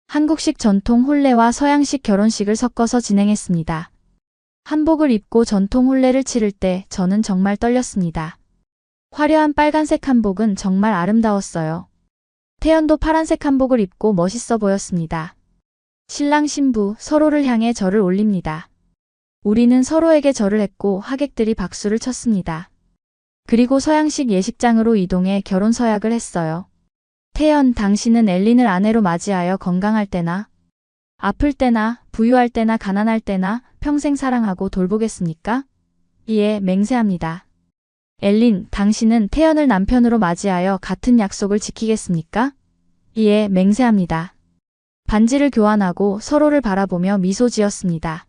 한국식 전통 혼례와 서양식 결혼식을 섞어서 진행했습니다. 한복을 입고 전통 혼례를 치를 때 저는 정말 떨렸습니다. 화려한 빨간색 한복은 정말 아름다웠어요. 태연도 파란색 한복을 입고 멋있어 보였습니다. 신랑 신부 서로를 향해 절을 올립니다. 우리는 서로에게 절을 했고 하객들이 박수를 쳤습니다. 그리고 서양식 예식장으로 이동해 결혼 서약을 했어요. 태연, 당신은 엘린을 아내로 맞이하여 건강할 때나, 아플 때나, 부유할 때나, 가난할 때나 평생 사랑하고 돌보겠습니까? 예, 맹세합니다. 엘린, 당신은 태연을 남편으로 맞이하여 같은 약속을 지키겠습니까? 예, 맹세합니다. 반지를 교환하고 서로를 바라보며 미소 지었습니다.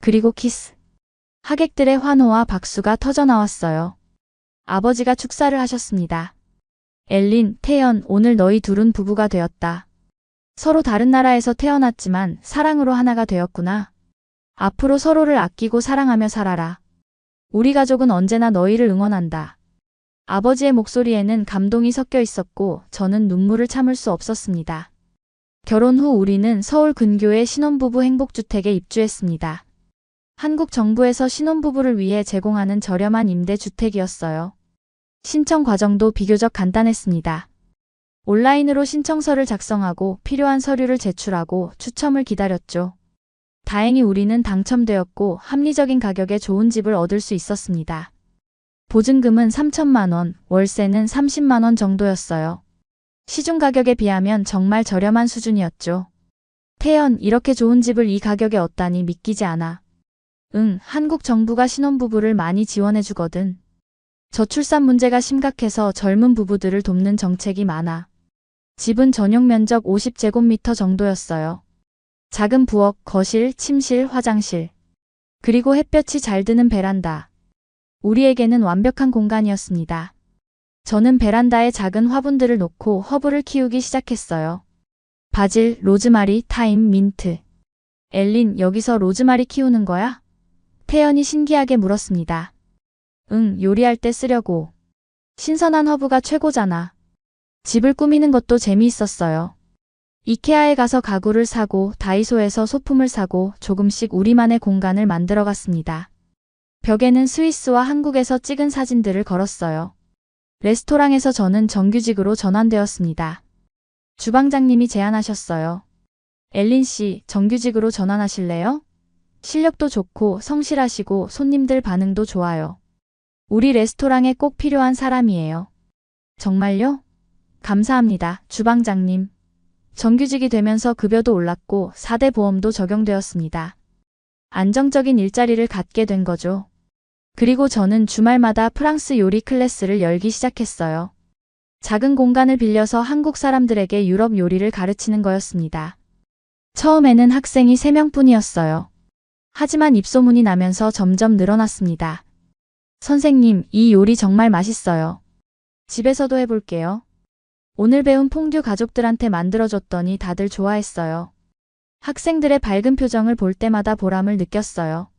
그리고 키스. 하객들의 환호와 박수가 터져나왔어요. 아버지가 축사를 하셨습니다. 엘린, 태연, 오늘 너희 둘은 부부가 되었다. 서로 다른 나라에서 태어났지만 사랑으로 하나가 되었구나. 앞으로 서로를 아끼고 사랑하며 살아라. 우리 가족은 언제나 너희를 응원한다. 아버지의 목소리에는 감동이 섞여 있었고 저는 눈물을 참을 수 없었습니다. 결혼 후 우리는 서울 근교의 신혼부부 행복주택에 입주했습니다. 한국 정부에서 신혼부부를 위해 제공하는 저렴한 임대주택이었어요. 신청 과정도 비교적 간단했습니다. 온라인으로 신청서를 작성하고 필요한 서류를 제출하고 추첨을 기다렸죠. 다행히 우리는 당첨되었고 합리적인 가격에 좋은 집을 얻을 수 있었습니다. 보증금은 3천만 원, 월세는 30만 원 정도였어요. 시중 가격에 비하면 정말 저렴한 수준이었죠. 태연, 이렇게 좋은 집을 이 가격에 얻다니 믿기지 않아. 응, 한국 정부가 신혼부부를 많이 지원해주거든. 저출산 문제가 심각해서 젊은 부부들을 돕는 정책이 많아. 집은 전용 면적 50제곱미터 정도였어요. 작은 부엌, 거실, 침실, 화장실. 그리고 햇볕이 잘 드는 베란다. 우리에게는 완벽한 공간이었습니다. 저는 베란다에 작은 화분들을 놓고 허브를 키우기 시작했어요. 바질, 로즈마리, 타임, 민트. 엘린, 여기서 로즈마리 키우는 거야? 태연이 신기하게 물었습니다. 응, 요리할 때 쓰려고. 신선한 허브가 최고잖아. 집을 꾸미는 것도 재미있었어요. 이케아에 가서 가구를 사고 다이소에서 소품을 사고 조금씩 우리만의 공간을 만들어갔습니다. 벽에는 스위스와 한국에서 찍은 사진들을 걸었어요. 레스토랑에서 저는 정규직으로 전환되었습니다. 주방장님이 제안하셨어요. 엘린 씨, 정규직으로 전환하실래요? 실력도 좋고 성실하시고 손님들 반응도 좋아요. 우리 레스토랑에 꼭 필요한 사람이에요. 정말요? 감사합니다, 주방장님. 정규직이 되면서 급여도 올랐고 4대 보험도 적용되었습니다. 안정적인 일자리를 갖게 된 거죠. 그리고 저는 주말마다 프랑스 요리 클래스를 열기 시작했어요. 작은 공간을 빌려서 한국 사람들에게 유럽 요리를 가르치는 거였습니다. 처음에는 학생이 3명뿐이었어요. 하지만 입소문이 나면서 점점 늘어났습니다. 선생님, 이 요리 정말 맛있어요. 집에서도 해볼게요. 오늘 배운 퐁듀 가족들한테 만들어줬더니 다들 좋아했어요. 학생들의 밝은 표정을 볼 때마다 보람을 느꼈어요.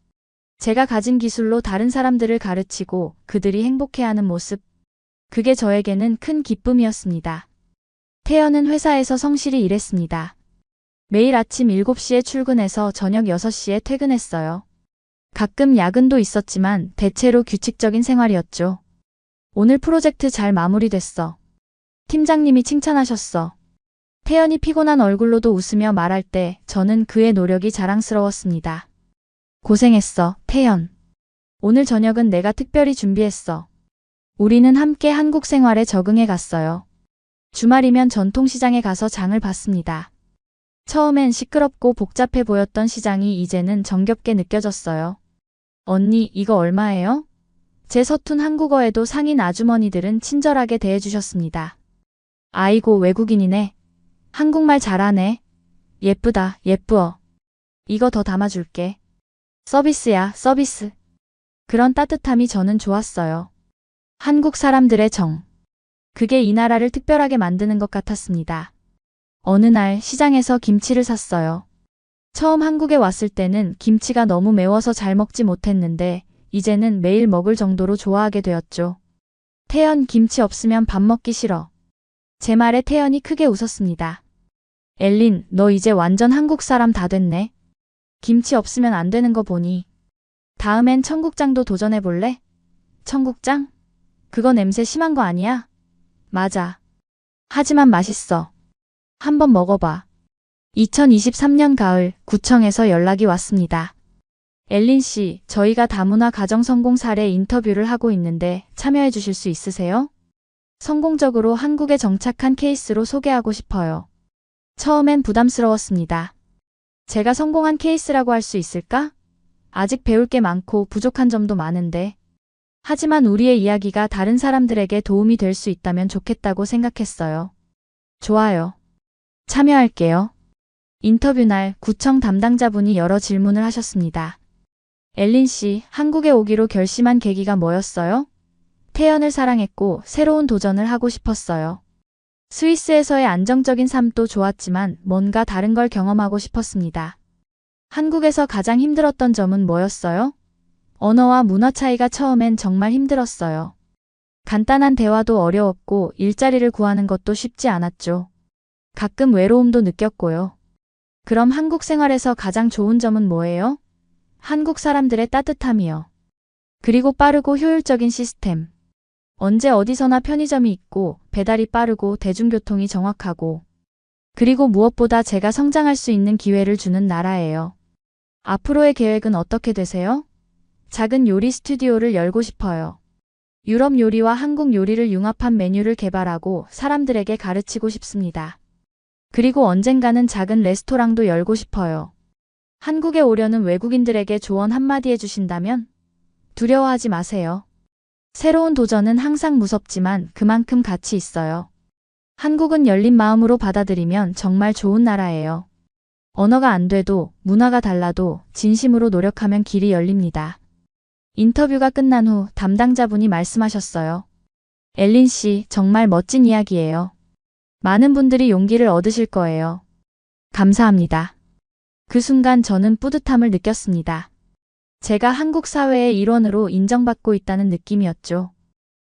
제가 가진 기술로 다른 사람들을 가르치고 그들이 행복해하는 모습. 그게 저에게는 큰 기쁨이었습니다. 태연은 회사에서 성실히 일했습니다. 매일 아침 7시에 출근해서 저녁 6시에 퇴근했어요. 가끔 야근도 있었지만 대체로 규칙적인 생활이었죠. 오늘 프로젝트 잘 마무리됐어. 팀장님이 칭찬하셨어. 태연이 피곤한 얼굴로도 웃으며 말할 때 저는 그의 노력이 자랑스러웠습니다. 고생했어, 태연. 오늘 저녁은 내가 특별히 준비했어. 우리는 함께 한국 생활에 적응해 갔어요. 주말이면 전통시장에 가서 장을 봤습니다. 처음엔 시끄럽고 복잡해 보였던 시장이 이제는 정겹게 느껴졌어요. 언니, 이거 얼마예요? 제 서툰 한국어에도 상인 아주머니들은 친절하게 대해주셨습니다. 아이고, 외국인이네. 한국말 잘하네. 예쁘다, 예쁘어. 이거 더 담아줄게. 서비스야, 서비스. 그런 따뜻함이 저는 좋았어요. 한국 사람들의 정. 그게 이 나라를 특별하게 만드는 것 같았습니다. 어느 날 시장에서 김치를 샀어요. 처음 한국에 왔을 때는 김치가 너무 매워서 잘 먹지 못했는데 이제는 매일 먹을 정도로 좋아하게 되었죠. 태연, 김치 없으면 밥 먹기 싫어. 제 말에 태연이 크게 웃었습니다. 엘린, 너 이제 완전 한국 사람 다 됐네. 김치 없으면 안 되는 거 보니. 다음엔 청국장도 도전해볼래? 청국장? 그거 냄새 심한 거 아니야? 맞아. 하지만 맛있어. 한번 먹어봐. 2023년 가을 구청에서 연락이 왔습니다. 엘린 씨, 저희가 다문화 가정 성공 사례 인터뷰를 하고 있는데 참여해 주실 수 있으세요? 성공적으로 한국에 정착한 케이스로 소개하고 싶어요. 처음엔 부담스러웠습니다. 제가 성공한 케이스라고 할 수 있을까? 아직 배울 게 많고 부족한 점도 많은데. 하지만 우리의 이야기가 다른 사람들에게 도움이 될 수 있다면 좋겠다고 생각했어요. 좋아요. 참여할게요. 인터뷰 날 구청 담당자분이 여러 질문을 하셨습니다. 엘린 씨, 한국에 오기로 결심한 계기가 뭐였어요? 태연을 사랑했고 새로운 도전을 하고 싶었어요. 스위스에서의 안정적인 삶도 좋았지만 뭔가 다른 걸 경험하고 싶었습니다. 한국에서 가장 힘들었던 점은 뭐였어요? 언어와 문화 차이가 처음엔 정말 힘들었어요. 간단한 대화도 어려웠고 일자리를 구하는 것도 쉽지 않았죠. 가끔 외로움도 느꼈고요. 그럼 한국 생활에서 가장 좋은 점은 뭐예요? 한국 사람들의 따뜻함이요. 그리고 빠르고 효율적인 시스템. 언제 어디서나 편의점이 있고 배달이 빠르고 대중교통이 정확하고 그리고 무엇보다 제가 성장할 수 있는 기회를 주는 나라예요. 앞으로의 계획은 어떻게 되세요? 작은 요리 스튜디오를 열고 싶어요. 유럽 요리와 한국 요리를 융합한 메뉴를 개발하고 사람들에게 가르치고 싶습니다. 그리고 언젠가는 작은 레스토랑도 열고 싶어요. 한국에 오려는 외국인들에게 조언 한마디 해주신다면? 두려워하지 마세요. 새로운 도전은 항상 무섭지만 그만큼 가치 있어요. 한국은 열린 마음으로 받아들이면 정말 좋은 나라예요. 언어가 안 돼도, 문화가 달라도 진심으로 노력하면 길이 열립니다. 인터뷰가 끝난 후 담당자분이 말씀하셨어요. 엘린 씨, 정말 멋진 이야기예요. 많은 분들이 용기를 얻으실 거예요. 감사합니다. 그 순간 저는 뿌듯함을 느꼈습니다. 제가 한국 사회의 일원으로 인정받고 있다는 느낌이었죠.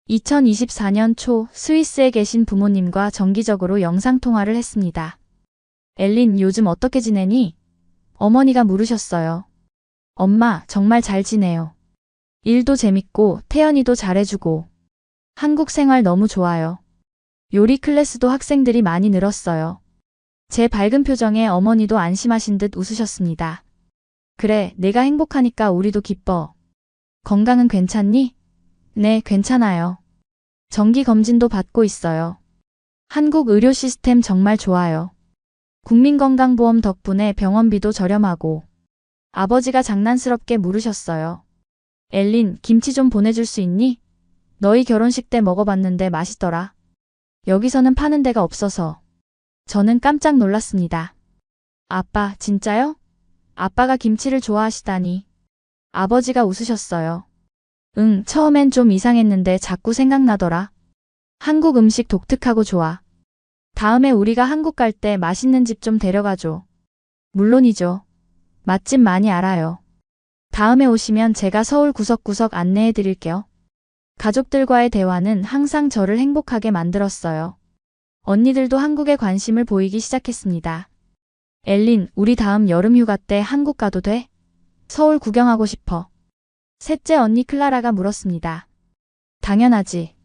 2024년 초 스위스에 계신 부모님과 정기적으로 영상통화를 했습니다. 엘린, 요즘 어떻게 지내니? 어머니가 물으셨어요. 엄마, 정말 잘 지내요. 일도 재밌고 태연이도 잘해주고. 한국 생활 너무 좋아요. 요리 클래스도 학생들이 많이 늘었어요. 제 밝은 표정에 어머니도 안심하신 듯 웃으셨습니다. 그래, 내가 행복하니까 우리도 기뻐. 건강은 괜찮니? 네, 괜찮아요. 정기 검진도 받고 있어요. 한국 의료 시스템 정말 좋아요. 국민건강보험 덕분에 병원비도 저렴하고. 아버지가 장난스럽게 물으셨어요. 엘린, 김치 좀 보내줄 수 있니? 너희 결혼식 때 먹어봤는데 맛있더라. 여기서는 파는 데가 없어서. 저는 깜짝 놀랐습니다. 아빠, 진짜요? 아빠가 김치를 좋아하시다니. 아버지가 웃으셨어요. 응, 처음엔 좀 이상했는데 자꾸 생각나더라. 한국 음식 독특하고 좋아. 다음에 우리가 한국 갈 때 맛있는 집 좀 데려가줘. 물론이죠. 맛집 많이 알아요. 다음에 오시면 제가 서울 구석구석 안내해 드릴게요. 가족들과의 대화는 항상 저를 행복하게 만들었어요. 언니들도 한국에 관심을 보이기 시작했습니다. 엘린, 우리 다음 여름 휴가 때 한국 가도 돼? 서울 구경하고 싶어. 셋째 언니 클라라가 물었습니다. 당연하지.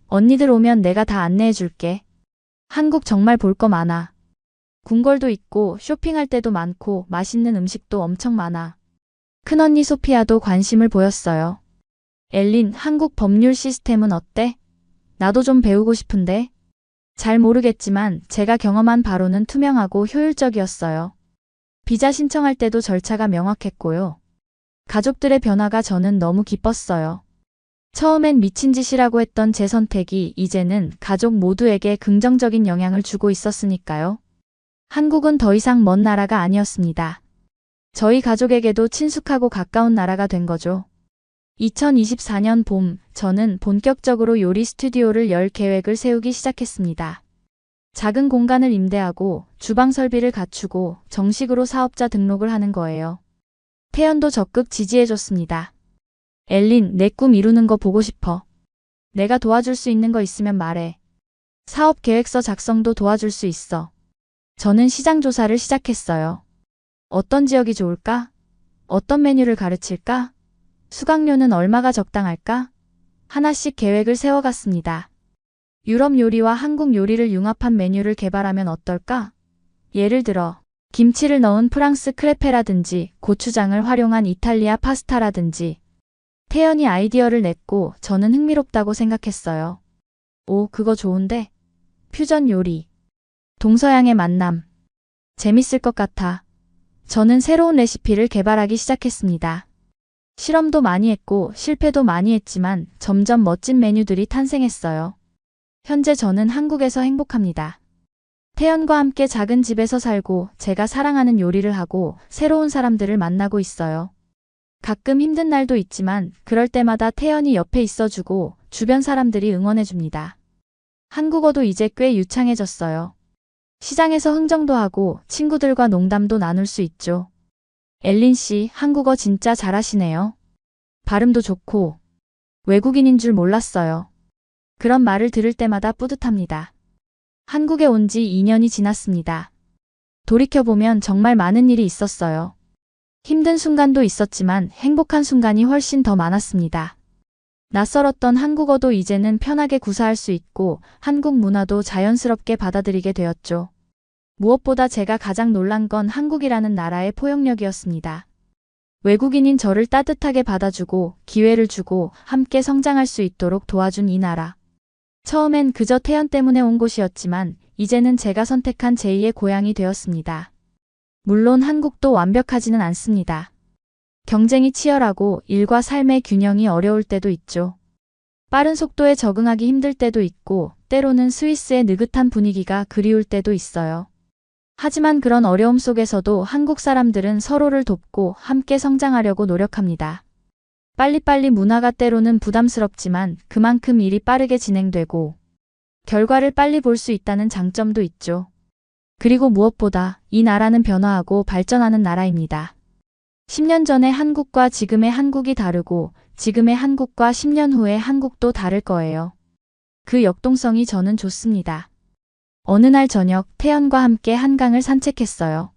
언니들 오면 내가 다 안내해 줄게. 한국 정말 볼 거 많아. 궁궐도 있고 쇼핑할 때도 많고 맛있는 음식도 엄청 많아. 큰언니 소피아도 관심을 보였어요. 엘린, 한국 법률 시스템은 어때? 나도 좀 배우고 싶은데. 잘 모르겠지만 제가 경험한 바로는 투명하고 효율적이었어요. 비자 신청할 때도 절차가 명확했고요. 가족들의 변화가 저는 너무 기뻤어요. 처음엔 미친 짓이라고 했던 제 선택이 이제는 가족 모두에게 긍정적인 영향을 주고 있었으니까요. 한국은 더 이상 먼 나라가 아니었습니다. 저희 가족에게도 친숙하고 가까운 나라가 된 거죠. 2024년 봄, 저는 본격적으로 요리 스튜디오를 열 계획을 세우기 시작했습니다. 작은 공간을 임대하고 주방 설비를 갖추고 정식으로 사업자 등록을 하는 거예요. 태연도 적극 지지해줬습니다. 엘린, 내 꿈 이루는 거 보고 싶어. 내가 도와줄 수 있는 거 있으면 말해. 사업 계획서 작성도 도와줄 수 있어. 저는 시장 조사를 시작했어요. 어떤 지역이 좋을까? 어떤 메뉴를 가르칠까? 수강료는 얼마가 적당할까? 하나씩 계획을 세워갔습니다. 유럽 요리와 한국 요리를 융합한 메뉴를 개발하면 어떨까? 예를 들어 김치를 넣은 프랑스 크레페라든지 고추장을 활용한 이탈리아 파스타라든지. 태연이 아이디어를 냈고 저는 흥미롭다고 생각했어요. 오, 그거 좋은데? 퓨전 요리. 동서양의 만남. 재밌을 것 같아. 저는 새로운 레시피를 개발하기 시작했습니다. 실험도 많이 했고 실패도 많이 했지만 점점 멋진 메뉴들이 탄생했어요. 현재 저는 한국에서 행복합니다. 태연과 함께 작은 집에서 살고 제가 사랑하는 요리를 하고 새로운 사람들을 만나고 있어요. 가끔 힘든 날도 있지만 그럴 때마다 태연이 옆에 있어주고 주변 사람들이 응원해줍니다. 한국어도 이제 꽤 유창해졌어요. 시장에서 흥정도 하고 친구들과 농담도 나눌 수 있죠. 엘린 씨, 한국어 진짜 잘하시네요. 발음도 좋고. 외국인인 줄 몰랐어요. 그런 말을 들을 때마다 뿌듯합니다. 한국에 온 지 2년이 지났습니다. 돌이켜보면 정말 많은 일이 있었어요. 힘든 순간도 있었지만 행복한 순간이 훨씬 더 많았습니다. 낯설었던 한국어도 이제는 편하게 구사할 수 있고 한국 문화도 자연스럽게 받아들이게 되었죠. 무엇보다 제가 가장 놀란 건 한국이라는 나라의 포용력이었습니다. 외국인인 저를 따뜻하게 받아주고 기회를 주고 함께 성장할 수 있도록 도와준 이 나라. 처음엔 그저 태연 때문에 온 곳이었지만 이제는 제가 선택한 제2의 고향이 되었습니다. 물론 한국도 완벽하지는 않습니다. 경쟁이 치열하고 일과 삶의 균형이 어려울 때도 있죠. 빠른 속도에 적응하기 힘들 때도 있고 때로는 스위스의 느긋한 분위기가 그리울 때도 있어요. 하지만 그런 어려움 속에서도 한국 사람들은 서로를 돕고 함께 성장하려고 노력합니다. 빨리빨리 문화가 때로는 부담스럽지만 그만큼 일이 빠르게 진행되고 결과를 빨리 볼 수 있다는 장점도 있죠. 그리고 무엇보다 이 나라는 변화하고 발전하는 나라입니다. 10년 전의 한국과 지금의 한국이 다르고 지금의 한국과 10년 후의 한국도 다를 거예요. 그 역동성이 저는 좋습니다. 어느 날 저녁 태연과 함께 한강을 산책했어요.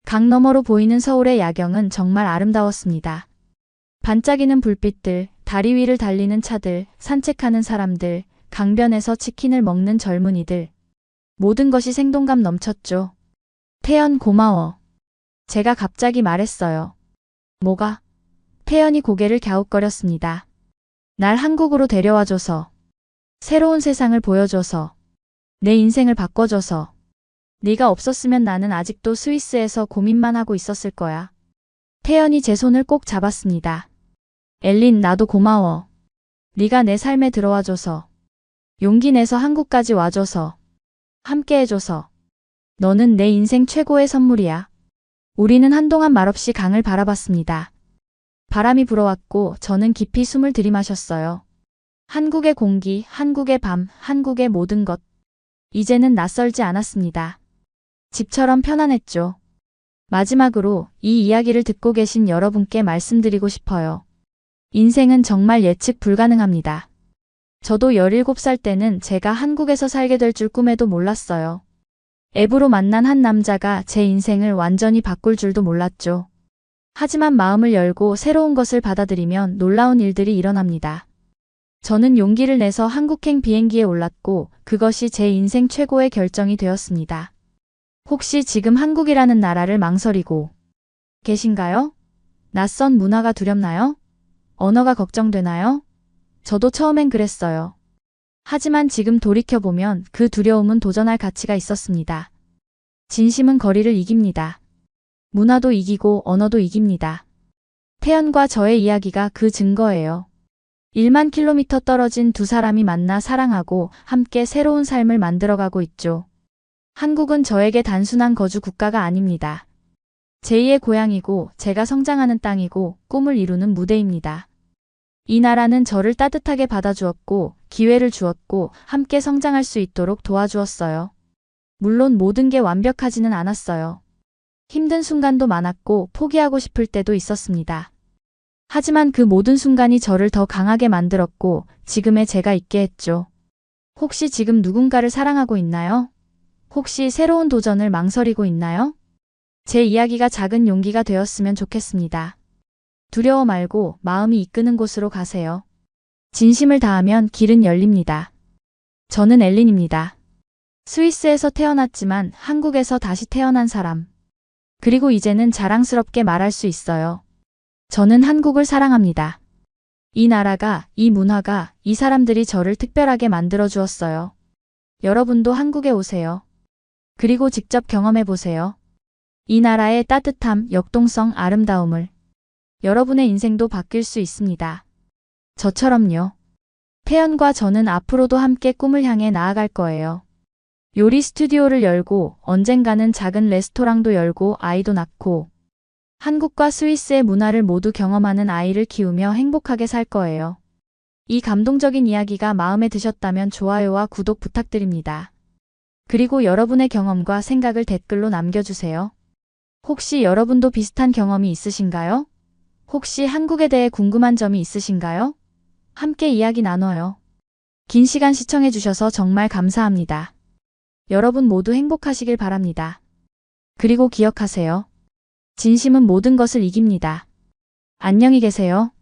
강 너머로 보이는 서울의 야경은 정말 아름다웠습니다. 반짝이는 불빛들, 다리 위를 달리는 차들, 산책하는 사람들, 강변에서 치킨을 먹는 젊은이들. 모든 것이 생동감 넘쳤죠. 태연 고마워. 제가 갑자기 말했어요. 뭐가? 태연이 고개를 갸웃거렸습니다. 날 한국으로 데려와줘서. 새로운 세상을 보여줘서. 내 인생을 바꿔줘서. 네가 없었으면 나는 아직도 스위스에서 고민만 하고 있었을 거야. 태연이 제 손을 꼭 잡았습니다. 엘린, 나도 고마워. 네가 내 삶에 들어와줘서. 용기 내서 한국까지 와줘서. 함께 해줘서. 너는 내 인생 최고의 선물이야. 우리는 한동안 말없이 강을 바라봤습니다. 바람이 불어왔고 저는 깊이 숨을 들이마셨어요. 한국의 공기, 한국의 밤, 한국의 모든 것. 이제는 낯설지 않았습니다. 집처럼 편안했죠. 마지막으로 이 이야기를 듣고 계신 여러분께 말씀드리고 싶어요. 인생은 정말 예측 불가능합니다. 저도 17살 때는 제가 한국에서 살게 될 줄 꿈에도 몰랐어요. 앱으로 만난 한 남자가 제 인생을 완전히 바꿀 줄도 몰랐죠. 하지만 마음을 열고 새로운 것을 받아들이면 놀라운 일들이 일어납니다. 저는 용기를 내서 한국행 비행기에 올랐고 그것이 제 인생 최고의 결정이 되었습니다. 혹시 지금 한국이라는 나라를 망설이고 계신가요? 낯선 문화가 두렵나요? 언어가 걱정되나요? 저도 처음엔 그랬어요. 하지만 지금 돌이켜보면 그 두려움은 도전할 가치가 있었습니다. 진심은 거리를 이깁니다. 문화도 이기고 언어도 이깁니다. 태연과 저의 이야기가 그 증거예요. 1만 킬로미터 떨어진 두 사람이 만나 사랑하고 함께 새로운 삶을 만들어가고 있죠. 한국은 저에게 단순한 거주 국가가 아닙니다. 제2의 고향이고 제가 성장하는 땅이고 꿈을 이루는 무대입니다. 이 나라는 저를 따뜻하게 받아주었고 기회를 주었고 함께 성장할 수 있도록 도와주었어요. 물론 모든 게 완벽하지는 않았어요. 힘든 순간도 많았고 포기하고 싶을 때도 있었습니다. 하지만 그 모든 순간이 저를 더 강하게 만들었고 지금의 제가 있게 했죠. 혹시 지금 누군가를 사랑하고 있나요? 혹시 새로운 도전을 망설이고 있나요? 제 이야기가 작은 용기가 되었으면 좋겠습니다. 두려워 말고 마음이 이끄는 곳으로 가세요. 진심을 다하면 길은 열립니다. 저는 엘린입니다. 스위스에서 태어났지만 한국에서 다시 태어난 사람. 그리고 이제는 자랑스럽게 말할 수 있어요. 저는 한국을 사랑합니다. 이 나라가, 이 문화가, 이 사람들이 저를 특별하게 만들어 주었어요. 여러분도 한국에 오세요. 그리고 직접 경험해 보세요. 이 나라의 따뜻함, 역동성, 아름다움을. 여러분의 인생도 바뀔 수 있습니다. 저처럼요. 태연과 저는 앞으로도 함께 꿈을 향해 나아갈 거예요. 요리 스튜디오를 열고 언젠가는 작은 레스토랑도 열고 아이도 낳고 한국과 스위스의 문화를 모두 경험하는 아이를 키우며 행복하게 살 거예요. 이 감동적인 이야기가 마음에 드셨다면 좋아요와 구독 부탁드립니다. 그리고 여러분의 경험과 생각을 댓글로 남겨주세요. 혹시 여러분도 비슷한 경험이 있으신가요? 혹시 한국에 대해 궁금한 점이 있으신가요? 함께 이야기 나눠요. 긴 시간 시청해주셔서 정말 감사합니다. 여러분 모두 행복하시길 바랍니다. 그리고 기억하세요. 진심은 모든 것을 이깁니다. 안녕히 계세요.